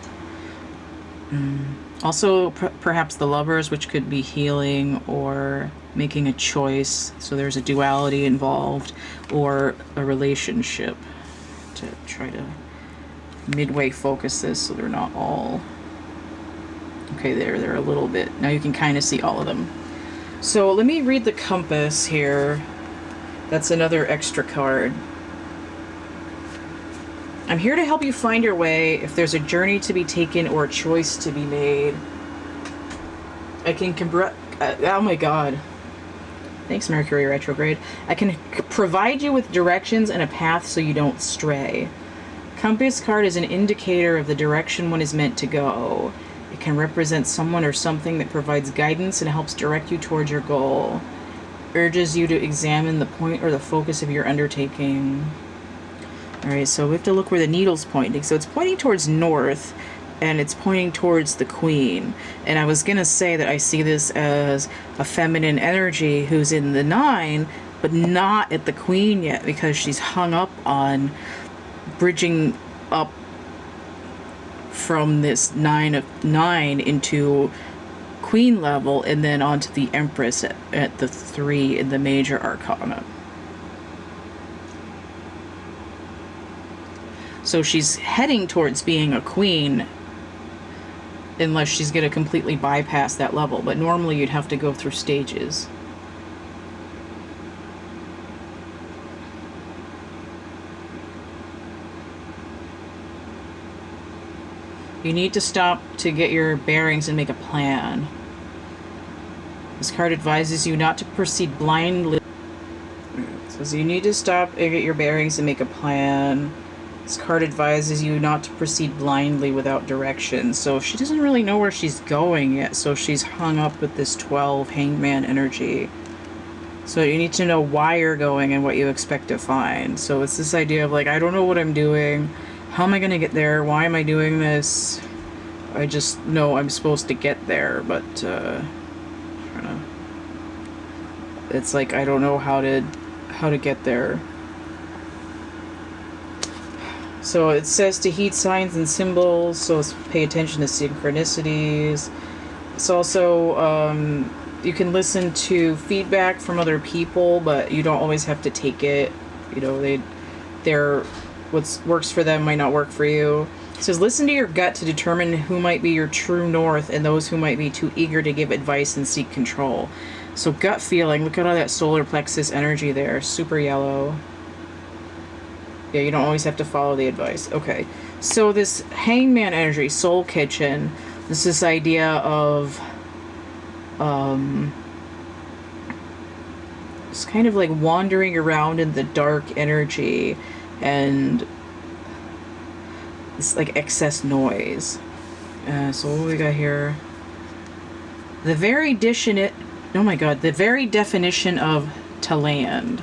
Also, perhaps the Lovers, which could be healing or making a choice. So there's a duality involved, or a relationship, to try to midway focus this so they're not all... Okay, they're a little bit. Now you can kind of see all of them. So let me read the compass here. That's another extra card. I'm here to help you find your way if there's a journey to be taken or a choice to be made. I can oh my god. Thanks, Mercury retrograde. I can provide you with directions and a path so you don't stray. Compass card is an indicator of the direction one is meant to go. It can represent someone or something that provides guidance and helps direct you towards your goal. Urges you to examine the point or the focus of your undertaking. Alright, so we have to look where the needle's pointing. So it's pointing towards north, and it's pointing towards the Queen. And I was going to say that I see this as a feminine energy who's in the 9, but not at the Queen yet, because she's hung up on bridging up from this 9 of 9 into Queen level, and then onto the Empress at the 3 in the major arcana. So she's heading towards being a queen, unless she's going to completely bypass that level. But normally you'd have to go through stages. You need to stop to get your bearings and make a plan. This card advises you not to proceed blindly. It says you need to stop and get your bearings and make a plan. This card advises you not to proceed blindly without direction. So she doesn't really know where she's going yet. So she's hung up with this 12 hangman energy. So you need to know why you're going and what you expect to find. So it's this idea of like, I don't know what I'm doing. How am I going to get there? Why am I doing this? I just know I'm supposed to get there, but it's like I don't know how to get there. So it says to heed signs and symbols, so pay attention to synchronicities. It's also, you can listen to feedback from other people, but you don't always have to take it. You know, what works for them might not work for you. It says listen to your gut to determine who might be your true north and those who might be too eager to give advice and seek control. So gut feeling, look at all that solar plexus energy there, super yellow. Yeah, you don't always have to follow the advice. Okay, so this hangman energy, soul kitchen, this idea of it's kind of like wandering around in the dark energy and it's like excess noise. So what do we got here? The very definition of to land.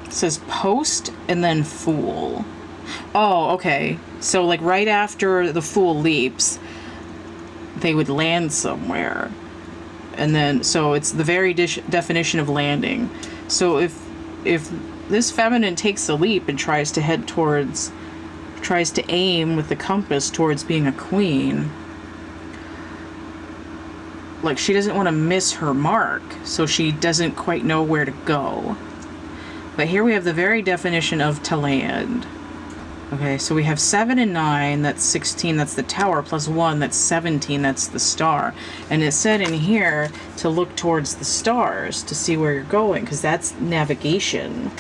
It says post and then fool. Oh, okay. So like right after the fool leaps, they would land somewhere. And then, so it's the very definition of landing. So if this feminine takes a leap and tries to aim with the compass towards being a queen, like she doesn't want to miss her mark, so she doesn't quite know where to go. But here we have the very definition of to land. Okay, so we have 7 and 9, that's 16, that's the tower, plus 1, that's 17, that's the star. And it said in here to look towards the stars to see where you're going, because that's navigation.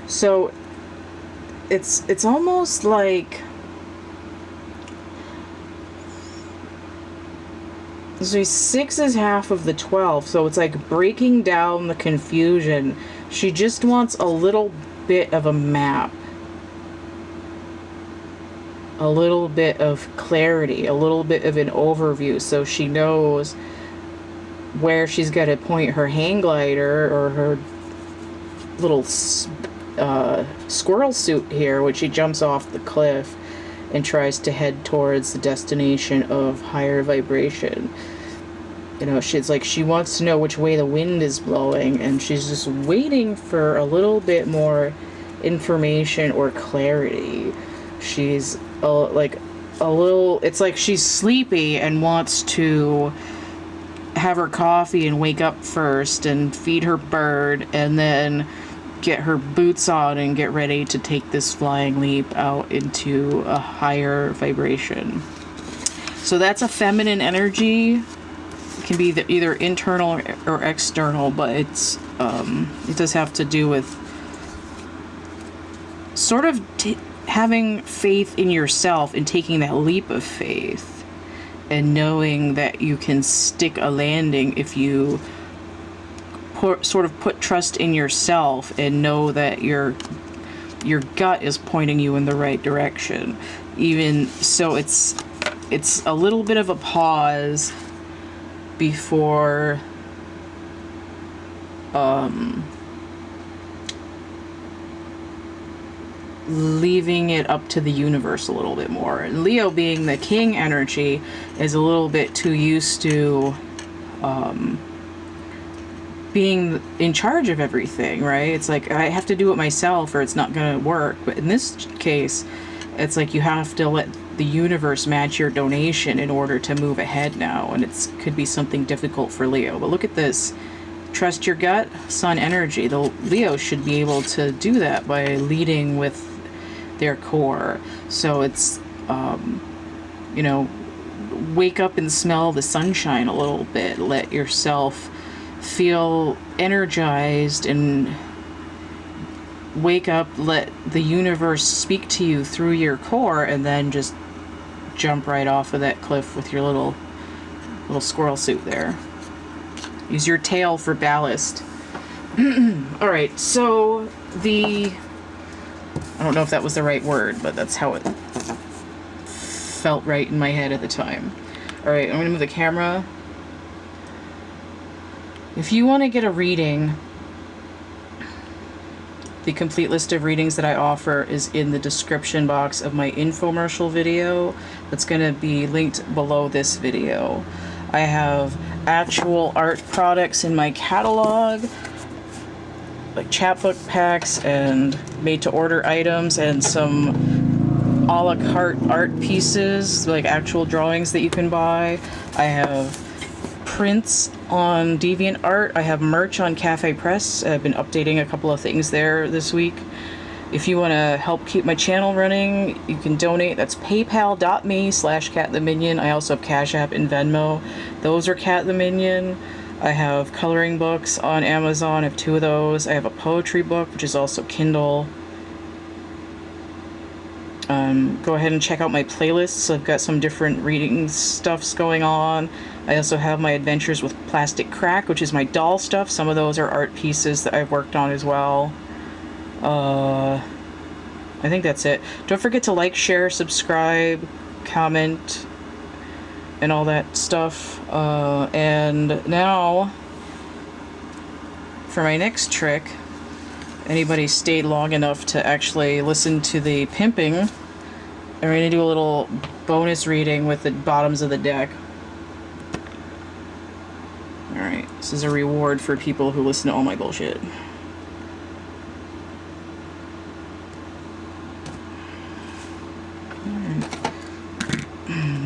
So it's almost like, so 6 is half of the 12, so it's like breaking down the confusion. She just wants a little bit of a map. A little bit of clarity, a little bit of an overview, so she knows where she's got to point her hang glider or her little squirrel suit here when she jumps off the cliff and tries to head towards the destination of higher vibration. You know, she's like, she wants to know which way the wind is blowing, and she's just waiting for a little bit more information or clarity. She's like a little, it's like she's sleepy and wants to have her coffee and wake up first and feed her bird and then get her boots on and get ready to take this flying leap out into a higher vibration. So that's a feminine energy. It can be either internal or external, but it's it does have to do with sort of having faith in yourself and taking that leap of faith and knowing that you can stick a landing if you sort of put trust in yourself and know that your gut is pointing you in the right direction. Even so, it's a little bit of a pause before leaving it up to the universe a little bit more. And Leo, being the king energy, is a little bit too used to being in charge of everything, right? It's like, I have to do it myself or it's not going to work. But in this case, it's like you have to let the universe match your donation in order to move ahead now. And it could be something difficult for Leo. But look at this. Trust your gut, sun energy. The Leo should be able to do that by leading with their core. So it's, you know, wake up and smell the sunshine a little bit. Let yourself feel energized and wake up. Let the universe speak to you through your core, and then just jump right off of that cliff with your little squirrel suit there. Use your tail for ballast. All right, so I don't know if that was the right word, but that's how it felt right in my head at the time. All right, I'm gonna move the camera. If you want to get a reading, the complete list of readings that I offer is in the description box of my infomercial video. That's going to be linked below this video. I have actual art products in my catalog, like chapbook packs and made-to-order items, and some a la carte art pieces, like actual drawings that you can buy. I have prints on DeviantArt. I have merch on Cafe Press. I've been updating a couple of things there this week. If you want to help keep my channel running, you can donate. That's paypal.me/CATtheMinion. I also have Cash App and Venmo. Those are CATtheMinion. I have coloring books on Amazon. I have 2 of those. I have a poetry book, which is also Kindle. Go ahead and check out my playlists. I've got some different reading stuffs going on. I also have my Adventures with Plastic Crack, which is my doll stuff. Some of those are art pieces that I've worked on as well. I think that's it. Don't forget to like, share, subscribe, comment, and all that stuff. And now, for my next trick, anybody stayed long enough to actually listen to the pimping, I'm going to do a little bonus reading with the bottoms of the deck. Alright, this is a reward for people who listen to all my bullshit.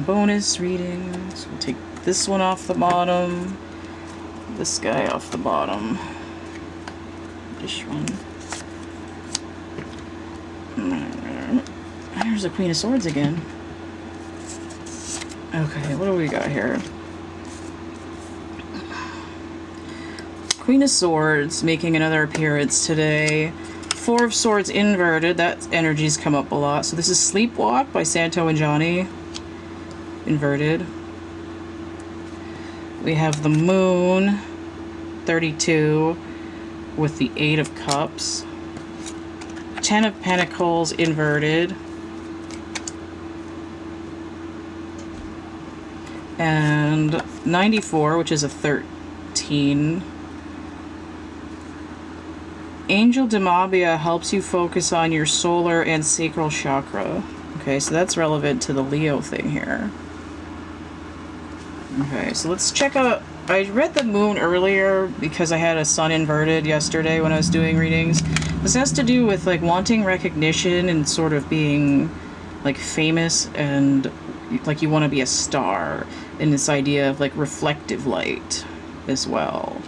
Bonus readings. We'll take this one off the bottom, this guy off the bottom, this one. There's the Queen of Swords again. Okay, what do we got here? Queen of Swords making another appearance today. 4 of Swords inverted. That energy's come up a lot. So this is Sleepwalk by Santo and Johnny. Inverted. We have the Moon, 32, with the 8 of Cups. 10 of Pentacles inverted. And 94, which is a 13. Angel Demabia helps you focus on your solar and sacral chakra. Okay, so that's relevant to the Leo thing here. Okay, so let's check out I read the moon earlier because I had a sun inverted yesterday when I was doing readings. This has to do with like wanting recognition and sort of being like famous and like you want to be a star, and this idea of like reflective light as well.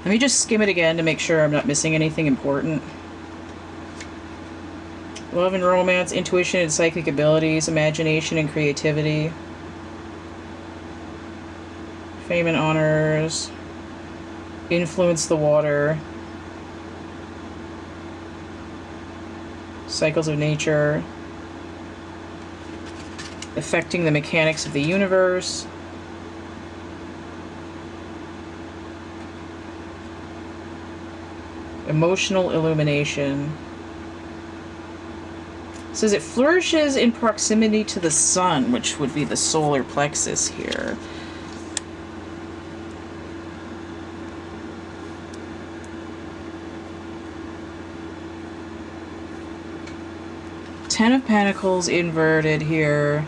Let me just skim it again to make sure I'm not missing anything important. Love and romance, intuition and psychic abilities, imagination and creativity. Fame and honors. Influence the water. Cycles of nature. Affecting the mechanics of the universe. Emotional illumination. It says it flourishes in proximity to the sun, which would be the solar plexus here. Ten of Pentacles inverted here.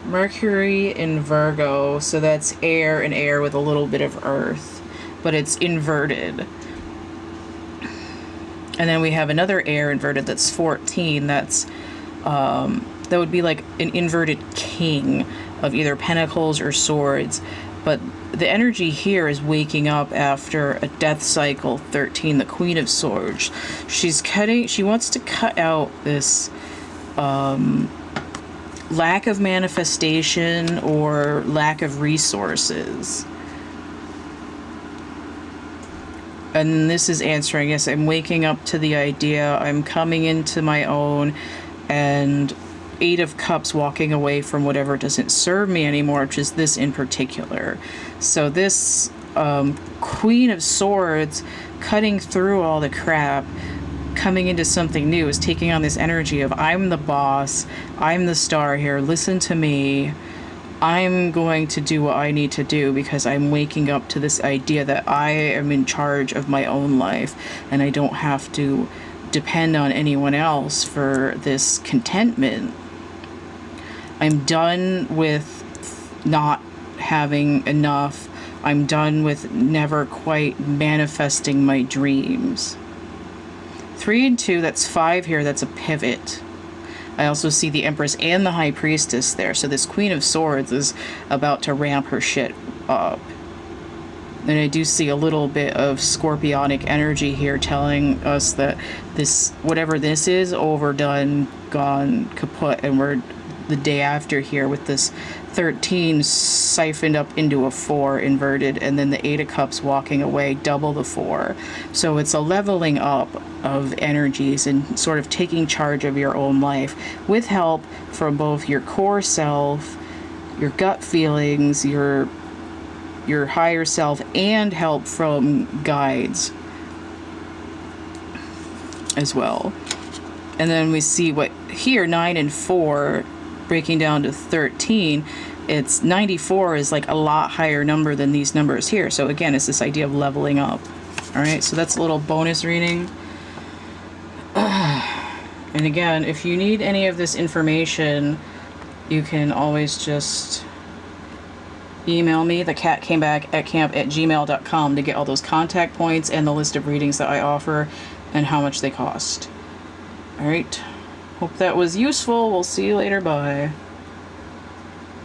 Mercury in Virgo, so that's air and air with a little bit of earth, but it's inverted. And then we have another air inverted that's 14. That's that would be like an inverted king of either pentacles or swords. But the energy here is waking up after a death cycle, 13, the Queen of Swords. She wants to cut out this lack of manifestation or lack of resources. And this is answering, yes, I'm waking up to the idea, I'm coming into my own, and 8 of Cups, walking away from whatever doesn't serve me anymore, which is this in particular. So this Queen of Swords, cutting through all the crap, coming into something new, is taking on this energy of I'm the boss, I'm the star here, listen to me. I'm going to do what I need to do because I'm waking up to this idea that I am in charge of my own life and I don't have to depend on anyone else for this contentment. I'm done with not having enough. I'm done with never quite manifesting my dreams. 3 and 2, that's 5 here, that's a pivot. I also see the Empress and the High Priestess there. So this Queen of Swords is about to ramp her shit up. And I do see a little bit of scorpionic energy here telling us that this, whatever this is, overdone, gone, kaput. And we're the day after here with this 13 siphoned up into a 4 inverted, and then the 8 of Cups walking away, double the 4. So it's a leveling up of energies and sort of taking charge of your own life with help from both your core self, your gut feelings, your higher self, and help from guides as well. And then we see what here, 9 and 4 breaking down to 13. It's 94 is like a lot higher number than these numbers here. So again, it's this idea of leveling up. All right, so that's a little bonus reading. And again, if you need any of this information, you can always just email me, thecatcamebackatcamp@gmail.com, to get all those contact points and the list of readings that I offer and how much they cost. All right. Hope that was useful. We'll see you later. Bye.